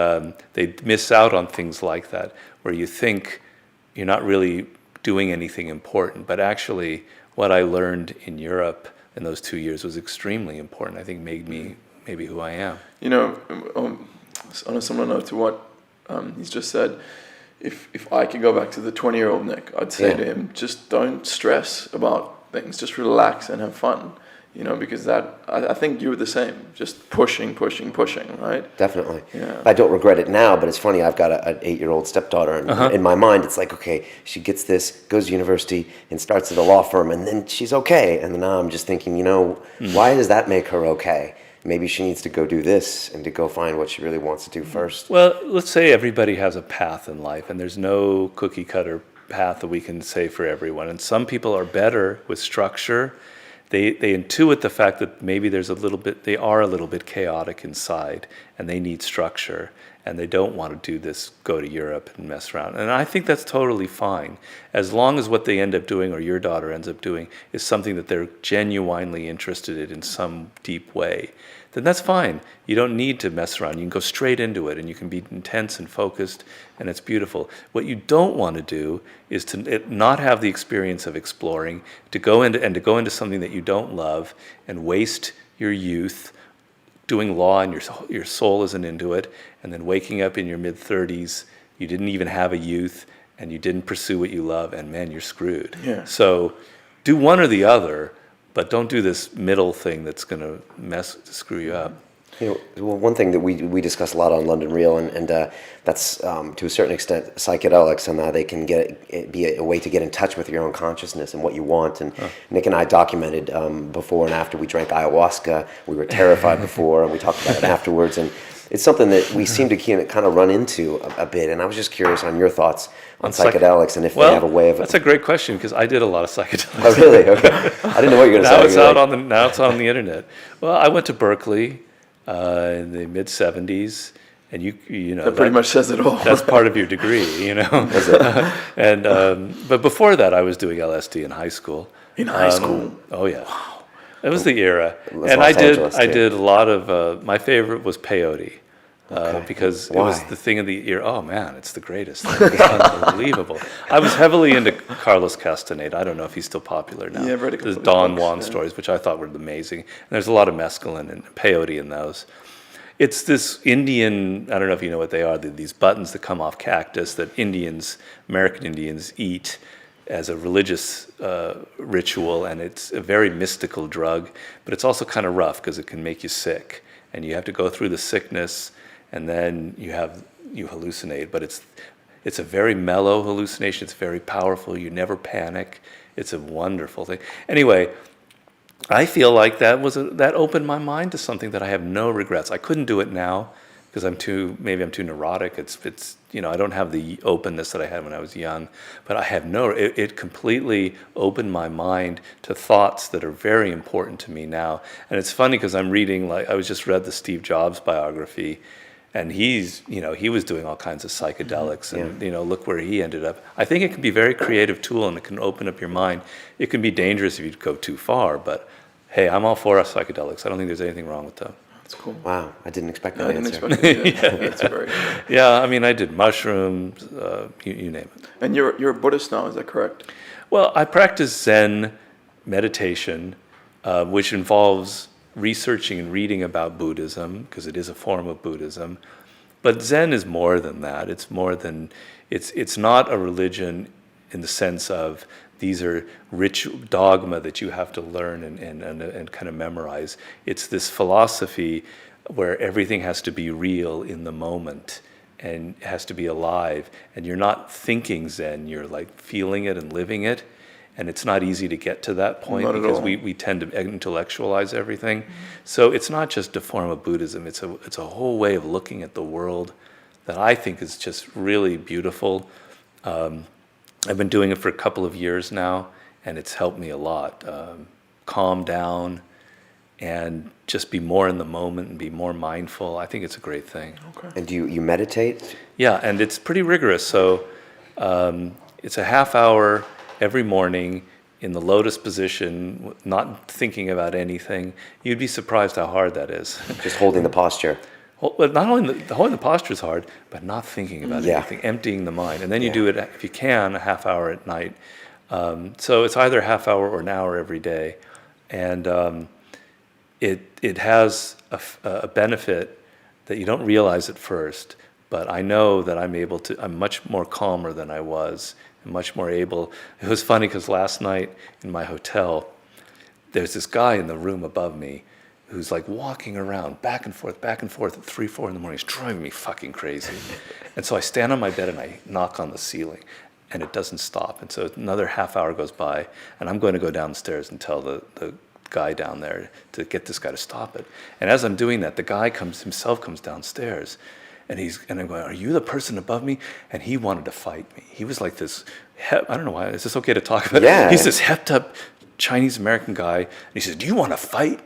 they miss out on things like that, where you think you're not really doing anything important. But actually, what I learned in Europe in those 2 years was extremely important. I think made me maybe who I am. On a similar note to what he's just said, if I could go back to the 20-year-old Nick, I'd say to him, just don't stress about things. Just relax and have fun. Because I think you were the same, just pushing, right? Definitely. Yeah. I don't regret it now, but it's funny, I've got an 8-year-old stepdaughter, and in my mind, it's like, okay, she gets this, goes to university, and starts at a law firm, and then she's okay. And then now I'm just thinking, why does that make her okay? Maybe she needs to go do this and to go find what she really wants to do first. Well, let's say everybody has a path in life, and there's no cookie cutter path that we can say for everyone. And some people are better with structure. They intuit the fact that maybe they are a little bit chaotic inside, and they need structure, and they don't want to do this, go to Europe and mess around. And I think that's totally fine, as long as what they end up doing, or your daughter ends up doing, is something that they're genuinely interested in some deep way. Then that's fine. You don't need to mess around. You can go straight into it, and you can be intense and focused, and it's beautiful. What you don't want to do is to not have the experience of exploring, to go into something that you don't love, and waste your youth doing law, and your soul isn't into it, and then waking up in your mid-30s, you didn't even have a youth, and you didn't pursue what you love, and man, you're screwed. Yeah. So do one or the other, but don't do this middle thing that's going to screw you up. One thing that we discuss a lot on London Real, and that's to a certain extent psychedelics, and how they can be a way to get in touch with your own consciousness and what you want. And Nick and I documented before and after we drank ayahuasca. We were terrified before, and we talked about it afterwards. And it's something that we seem to kind of run into a bit. And I was just curious on your thoughts on psychedelics, and if they have a way of. That's a great question, because I did a lot of psychedelics. Oh, really? Okay. I didn't know what you were going to say. Now it's on the internet. Well, I went to Berkeley in the mid '70s, and that pretty much says it all. That's part of your degree, Is it? And but before that, I was doing LSD in high school. In high school? Oh yeah. Wow. It was the era, was and Los Angeles, I too. did a lot of. My favorite was peyote. Because it was Why? the thing of the era. Oh man, it's the greatest thing. It's unbelievable. I was heavily into Carlos Castaneda. I don't know if he's still popular now. Yeah, I've read a couple The of his Don books, Juan yeah. stories, which I thought were amazing. And there's a lot of mescaline and peyote in those. It's this Indian, I don't know if you know what they are, these buttons that come off cactus that American Indians eat as a religious ritual, and it's a very mystical drug, but it's also kind of rough because it can make you sick. And you have to go through the sickness, and then you hallucinate, but it's a very mellow hallucination. It's very powerful. You never panic. It's a wonderful thing. Anyway, I feel like that opened my mind to something that I have no regrets. I couldn't do it now because I'm too neurotic. It's I don't have the openness that I had when I was young, but I have it completely opened my mind to thoughts that are very important to me now. And it's funny because I'm reading, like, I was just read the Steve Jobs biography, and he was doing all kinds of psychedelics, and look where he ended up. I think it can be a very creative tool, and it can open up your mind. It can be dangerous if you go too far, but hey, I'm all for psychedelics. I don't think there's anything wrong with them. That's cool. Wow, I didn't expect No, that I didn't answer. expect it. Yeah, that's very. Yeah, I mean, I did mushrooms, you name it. And you're a Buddhist now, is that correct? Well, I practice Zen meditation, which involves researching and reading about Buddhism, because it is a form of Buddhism. But Zen is more than that. It's more than, it's not a religion in the sense of these are rich dogma that you have to learn and kind of memorize. It's this philosophy where everything has to be real in the moment and has to be alive. And you're not thinking Zen, you're like feeling it and living it. And it's not easy to get to that point Not at because all. we tend to intellectualize everything. So it's not just a form of Buddhism, it's a whole way of looking at the world that I think is just really beautiful. I've been doing it for a couple of years now, and it's helped me a lot. Calm down and just be more in the moment and be more mindful. I think it's a great thing. Okay. And do you meditate? Yeah, and it's pretty rigorous. So it's a half hour every morning in the lotus position, not thinking about anything. You'd be surprised how hard that is. Just holding the posture. Well, not only holding the posture is hard, but not thinking about anything, emptying the mind. And then you do it, if you can, a half hour at night. So it's either a half hour or an hour every day. And it has a benefit that you don't realize at first, but I know that I'm much more calmer than I was, and much more able. It was funny because last night in my hotel, there's this guy in the room above me who's like walking around back and forth at 3, 4 in the morning. He's driving me fucking crazy. And so I stand on my bed and I knock on the ceiling, and it doesn't stop. And so another half hour goes by, and I'm going to go downstairs and tell the guy down there to get this guy to stop it. And as I'm doing that, the guy comes downstairs, and I'm going, "Are you the person above me?" And he wanted to fight me. He was like this, I don't know why, is this okay to talk about? Yeah. He's this hepped up Chinese American guy, and he says, "Do you want to fight?"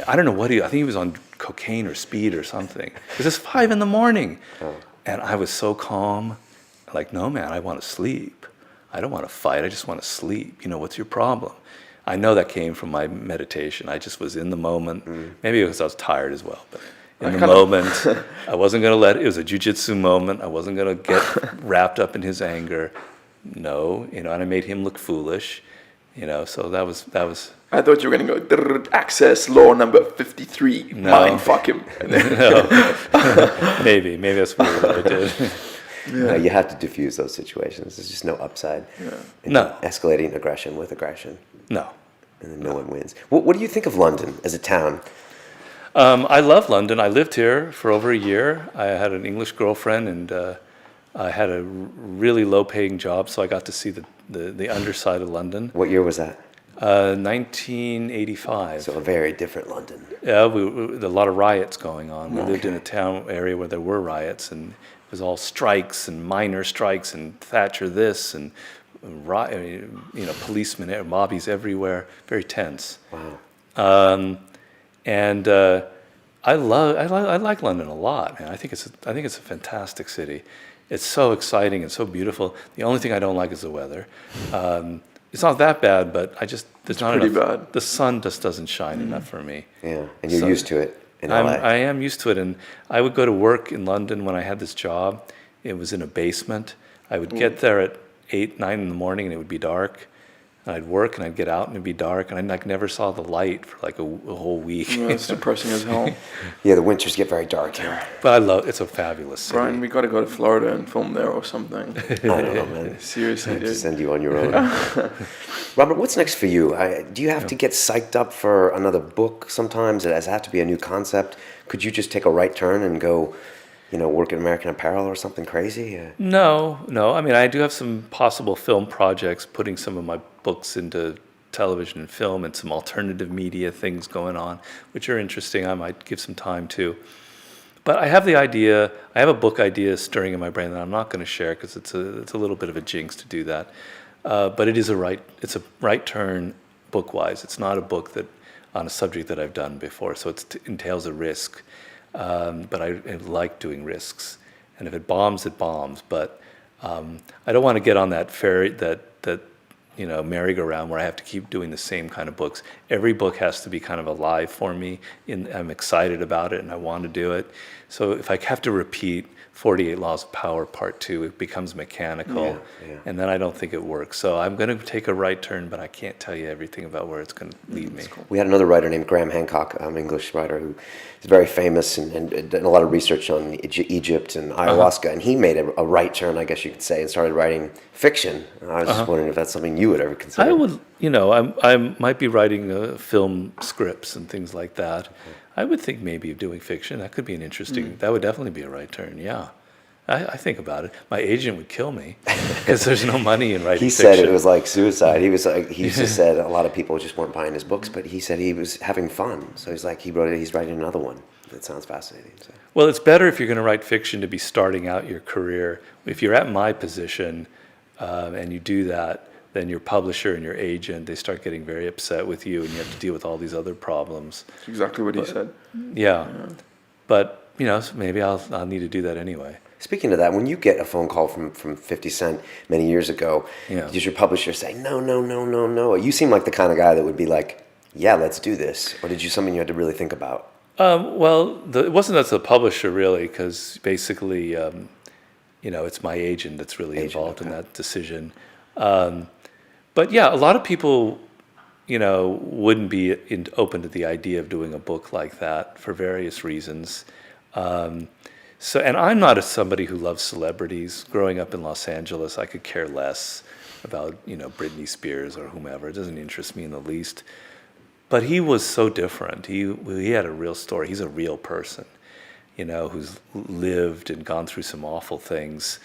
I don't know what I think he was on cocaine or speed or something. Because it's 5 a.m. And I was so calm, like, "No, man, I want to sleep. I don't want to fight, I just want to sleep. What's your problem?" I know that came from my meditation. I just was in the moment. Maybe because I was tired as well, but in the moment, I wasn't going to it was a jujitsu moment. I wasn't going to get wrapped up in his anger. No, and I made him look foolish, so that was. I thought you were going to go, "Drrrt, access law number 53, No. mind fuck him." And then, No. Maybe that's what I did. No, you have to diffuse those situations. There's just no upside. in No. Escalating aggression with aggression, No. and then no one wins. What do you think of London as a town? I love London. I lived here for over a year. I had an English girlfriend, and I had a really low-paying job, so I got to see the underside of London. What year was that? 1985. So a very different London. Yeah, there a lot of riots going on. We lived in a town area where there were riots, and it was all strikes and minor strikes and Thatcher this and policemen, mobbies everywhere. Very tense. Wow. And I like London a lot, man. I think it's a fantastic city. It's so exciting and so beautiful. The only thing I don't like is the weather. It's not that bad, but there's not pretty enough. bad. The sun just doesn't shine enough for me. Yeah, and you're So used to it in LA. I am used to it, and I would go to work in London when I had this job. It was in a basement. I would get there at 8, 9 in the morning, and it would be dark. And I'd work, and I'd get out, and it'd be dark, and I like never saw the light for like a whole week. Yeah, it's depressing as hell. Yeah, the winters get very dark here. But it's a fabulous city. Brian, we got to go to Florida and film there or something. I don't know, man. Seriously, To dude. send you on your own. Robert, what's next for you? Do you have to get psyched up for another book sometimes? Does it have to be a new concept? Could you just take a right turn and go, work at American Apparel or something crazy? No. I mean, I do have some possible film projects, putting some of my books into television and film, and some alternative media things going on, which are interesting. I might give some time to. But I have a book idea stirring in my brain that I'm not going to share because it's a little bit of a jinx to do that. But it's a right turn book-wise. It's not a book on a subject that I've done before, so it entails a risk. But I like doing risks, and if it bombs, it bombs. But I don't want to get on that ferry, that merry-go-round where I have to keep doing the same kind of books. Every book has to be kind of alive for me. I'm excited about it, and I want to do it. So if I have to repeat 48 Laws of Power Part 2, it becomes mechanical, and then I don't think it works. So I'm going to take a right turn, but I can't tell you everything about where it's going to lead me. Cool. We had another writer named Graham Hancock, English writer, who is very famous and done a lot of research on Egypt and ayahuasca, and he made a right turn, I guess you could say, and started writing fiction. And I was just wondering if that's something you would ever consider. I would, I might be writing film scripts and things like that. I would think maybe of doing fiction. That could be an interesting, that would definitely be a right turn, yeah. I think about it. My agent would kill me because there's no money in writing fiction. He said it was like suicide. He just said a lot of people just weren't buying his books, but he said he was having fun. So he's writing another one. It sounds fascinating. So. Well, it's better if you're going to write fiction to be starting out your career. If you're at my position and you do that, then your publisher and your agent, they start getting very upset with you, and you have to deal with all these other problems. That's exactly what he said. Yeah. But, maybe I'll need to do that anyway. Speaking of that, when you get a phone call from 50 Cent many years ago, does your publisher say, no? You seem like the kind of guy that would be like, yeah, let's do this. Or did you something you had to really think about? Well, it wasn't as the publisher, really, because basically, it's my agent that's really involved in that decision. But yeah, a lot of people, wouldn't be open to the idea of doing a book like that for various reasons. And I'm not somebody who loves celebrities. Growing up in Los Angeles, I could care less about, Britney Spears or whomever. It doesn't interest me in the least. But he was so different. He had a real story. He's a real person, who's lived and gone through some awful things.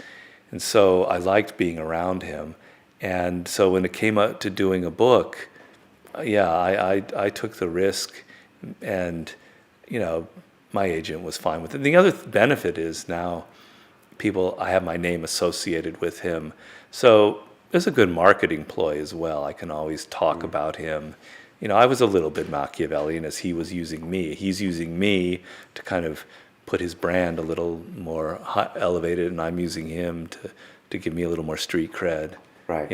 And so I liked being around him. And so when it came out to doing a book, I took the risk, and, my agent was fine with it. And the other benefit is now I have my name associated with him. So it's a good marketing ploy as well. I can always talk about him. I was a little bit Machiavellian as he was using me. He's using me to kind of put his brand a little more elevated, and I'm using him to give me a little more street cred. Right.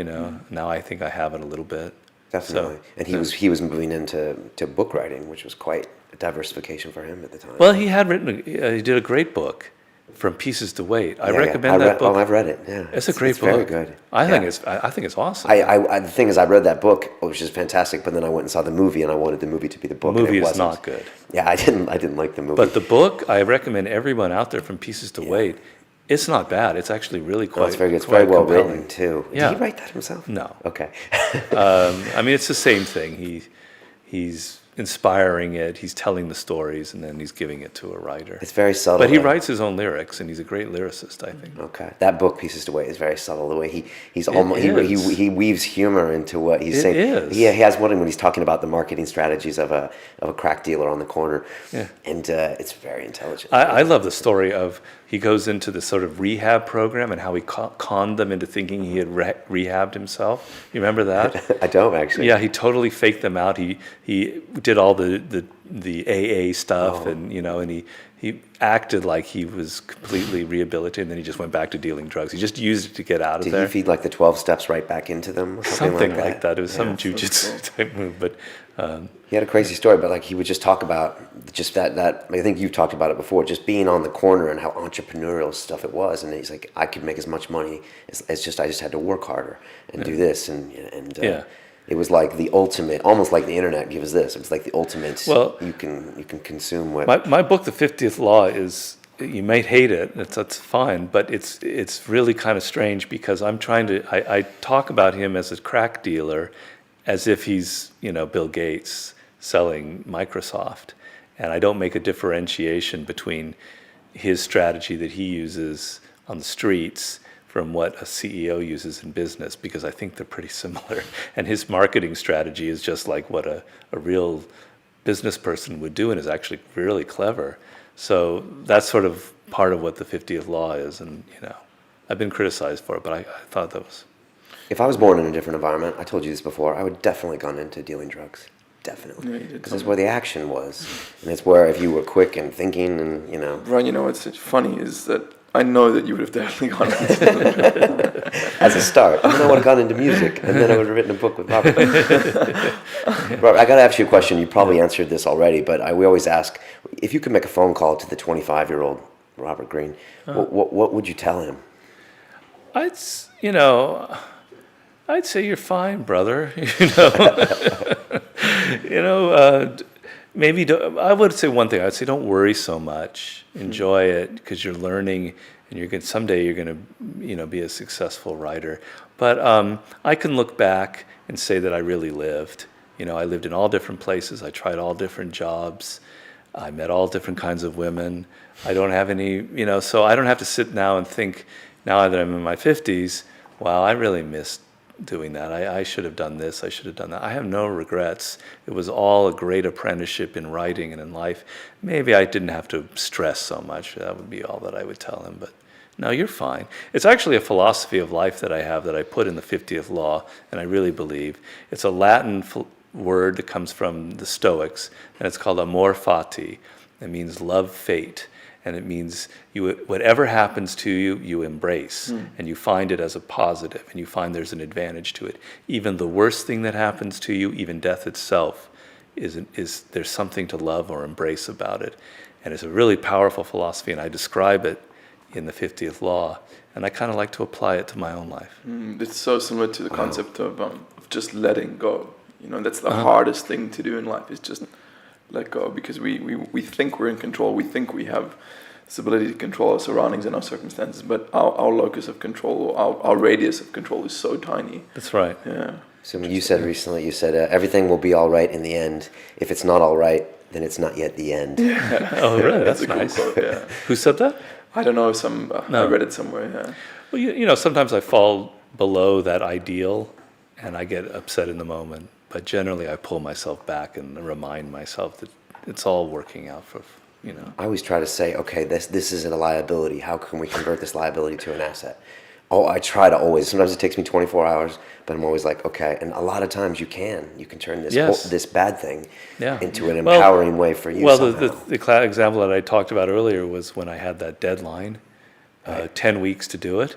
Now I think I have it a little bit. Definitely. So, and he was moving into book writing, which was quite a diversification for him at the time. Well, he did a great book, From Pieces to Weight. I recommend that book. Oh, I've read it. Yeah, it's a great book. Very good. I think it's awesome. The thing is, I read that book, which is fantastic, but then I went and saw the movie, and I wanted the movie to be the book. The movie and it is not good. Yeah, I didn't like the movie. But the book, I recommend everyone out there, From Pieces to Weight. It's not bad. It's actually really quite. It's very good. It's very well compelling. written too. Yeah. Did he write that himself? No. Okay. It's the same thing. He's inspiring it. He's telling the stories, and then he's giving it to a writer. It's very subtle. But he writes his own lyrics, and he's a great lyricist, I think. Okay, that book, Pieces to Weight, is very subtle. The way he weaves humor into what he's saying. It is. He has one when he's talking about the marketing strategies of a crack dealer on the corner. Yeah. And it's very intelligent. I love the story of he goes into this sort of rehab program and how he conned them into thinking he had rehabbed himself. You remember that? I don't actually. Yeah, he totally faked them out. He did all the AA stuff, and and he acted like he was completely rehabilitated, and then he just went back to dealing drugs. He just used it to get out of Did there. he feed like the 12 steps right back into them? Or Something like that. It was some jujitsu type move, but he had a crazy story, but like he would just talk about just that I think you've talked about it before, just being on the corner and how entrepreneurial stuff it was. And he's like, I could make as much money. I just had to work harder and do this and It was like the ultimate, almost like the internet gives this. It was like the ultimate. Well, you can consume what. My book, The 50th Law, is, you might hate it. That's fine, but it's really kind of strange because I talk about him as a crack dealer, as if he's Bill Gates selling Microsoft, and I don't make a differentiation between his strategy that he uses on the streets from what a CEO uses in business, because I think they're pretty similar. And his marketing strategy is just like what a real business person would do, and is actually really clever. So that's sort of part of what the 50th Law is. And, I've been criticized for it, but I thought that was... If I was born in a different environment, I told you this before, I would definitely gone into dealing drugs. Definitely. Because that's where the action was. And it's where if you were quick and thinking and, Ryan, what's such funny is that I know that you would have definitely gone into as a start. And then I would have gone into music, and then I would have written a book with Robert. Robert, I got to ask you a question. You probably answered this already, but we always ask, if you could make a phone call to the 25-year-old Robert Greene, what would you tell him? I'd say you're fine, brother. Maybe I would say one thing. I'd say don't worry so much. Enjoy it, because you're learning, and someday you're going to be a successful writer. But I can look back and say that I really lived. I lived in all different places. I tried all different jobs. I met all different kinds of women. I don't have any, so I don't have to sit now and think, now that I'm in my 50s, wow, I really missed doing that. I should have done this. I should have done that. I have no regrets. It was all a great apprenticeship in writing and in life. Maybe I didn't have to stress so much. That would be all that I would tell him. But no, you're fine. It's actually a philosophy of life that I have that I put in the 50th Law, and I really believe. It's a Latin word that comes from the Stoics, and it's called amor fati. It means love fate. And it means whatever happens to you, you embrace, and you find it as a positive, and you find there's an advantage to it. Even the worst thing that happens to you, even death itself, is there's something to love or embrace about it. And it's a really powerful philosophy, and I describe it in the 50th Law, and I kind of like to apply it to my own life. It's so similar to the concept of just letting go. That's the hardest thing to do in life, is just let go, because we think we're in control. We think we have this ability to control our surroundings and our circumstances, but our locus of control, our radius of control is so tiny. That's right. Yeah. So you said recently, everything will be all right in the end. If it's not all right, then it's not yet the end. Yeah. Oh, really? That's a nice. cool quote, yeah. Who said that? I don't know. I read it somewhere. Yeah. Well, sometimes I fall below that ideal, and I get upset in the moment. But generally, I pull myself back and remind myself that it's all working out for. I always try to say, okay, this isn't a liability. How can we convert this liability to an asset? Oh, I try to always. Sometimes it takes me 24 hours, but I'm always like, okay. And a lot of times you can turn this this bad thing into an empowering way for you. Well, the example that I talked about earlier was when I had that deadline, 10 weeks to do it.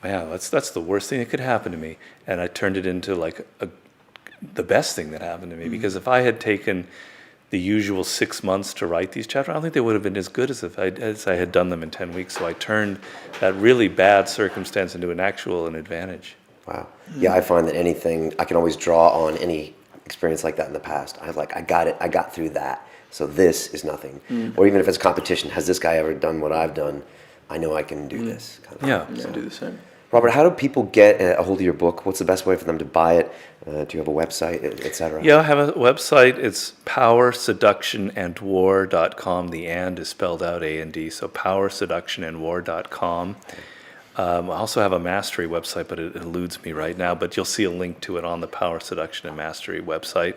Wow, that's the worst thing that could happen to me, and I turned it into like the best thing that happened to me, because if I had taken the usual 6 months to write these chapters, I don't think they would have been as good as I had done them in 10 weeks. So I turned that really bad circumstance into an advantage. Wow. Yeah, I find that I can always draw on any experience like that in the past. I got it. I got through that. So this is nothing. Or even if it's competition, has this guy ever done what I've done? I know I can do this. Yeah, do the same. Robert, how do people get a hold of your book? What's the best way for them to buy it? Do you have a website, etc.? Yeah, I have a website. It's powerseductionandwar.com. The and is spelled out A-N-D, so powerseductionandwar.com. I also have a Mastery website, but it eludes me right now. But you'll see a link to it on the Power, Seduction, and Mastery website.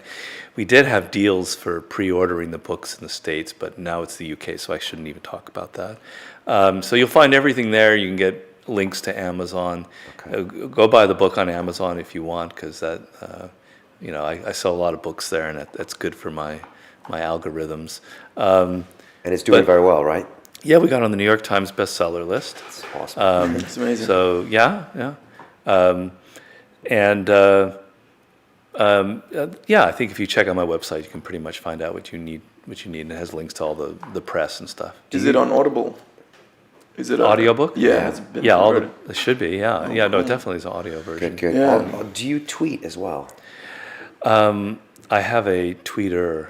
We did have deals for pre-ordering the books in the States, but now it's the UK, so I shouldn't even talk about that. So you'll find everything there. You can get links to Amazon. Okay. Go buy the book on Amazon if you want, because I sell a lot of books there, and that's good for my algorithms. And it's doing very well, right? Yeah, we got on the New York Times bestseller list. It's awesome. It's amazing. So yeah. I think if you check out my website, you can pretty much find out what you need, and it has links to all the press and stuff. Is it on Audible? Is it audiobook? Yeah, it's been it should be. Yeah, no, it definitely is an audio version. Good. Yeah. Do you tweet as well? I have a tweeter.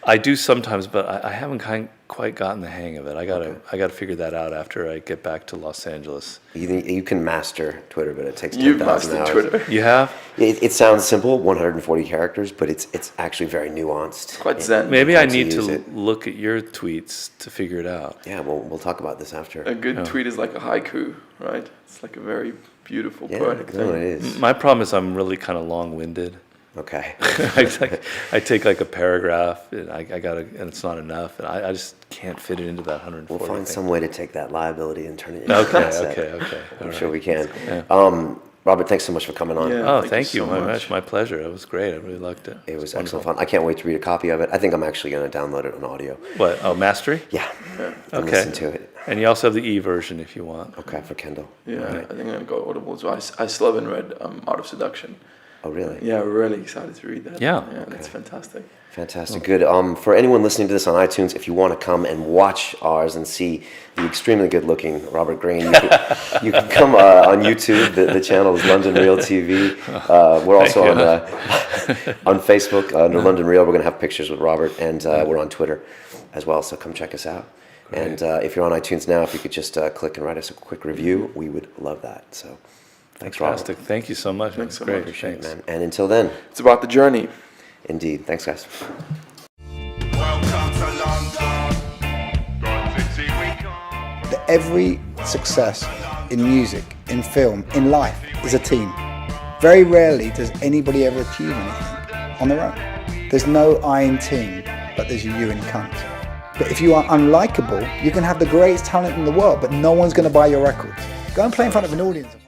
I do sometimes, but I haven't quite gotten the hang of it. I gotta figure that out after I get back to Los Angeles. You can master Twitter, but it takes You've 10,000 mastered hours. Twitter. You have? It sounds simple, 140 characters, but it's actually very nuanced. Quite zen. Maybe I How to need to use it. look at your tweets to figure it out. Yeah, we'll talk about this after. A good tweet is like a haiku, right? It's like a very beautiful Yeah, poetic no, thing. it is. My problem is I'm really kind of long-winded. Okay. I take like a paragraph, and and it's not enough, and I just can't fit it into that 140. We'll find thing. some way to take that liability and turn it into an asset. Okay. I'm All sure right. we can. Yeah. Robert, thanks so much for coming on. Yeah. Oh, Thank thank you you. so My much. my pleasure. It was great. I really liked it. It was It's excellent wonderful. fun. I can't wait to read a copy of it. I think I'm actually going to download it on audio. What? Oh, Mastery? Yeah. And Okay. listen to it. And you also have the e-version if you want. Okay, for Kindle. Yeah, Right. I think I'm gonna go Audible as well. I still haven't read Art of Seduction. Oh, really? Yeah, really excited to read that. Yeah. That's fantastic. Fantastic. Good. For anyone listening to this on iTunes, if you want to come and watch ours and see the extremely good-looking Robert Greene, you can come on YouTube. The channel is London Real TV. We're also on Facebook under London Real. We're going to have pictures with Robert, and we're on Twitter as well. So come check us out. Great. And if you're on iTunes now, if you could just click and write us a quick review, we would love that. So thanks, Fantastic. Robert. Thanks so much. Thanks It so was great. much. Great, Thanks. man. And until then, It's about the journey. indeed. Thanks, guys. Welcome to London. Got City we come. That every success in music, in film, in life is a team. Very rarely does anybody ever achieve anything on their own. There's no I in team, but there's a you in cunt. But if you are unlikable, you can have the greatest talent in the world, but no one's going to buy your records. Go and play in front of an audience.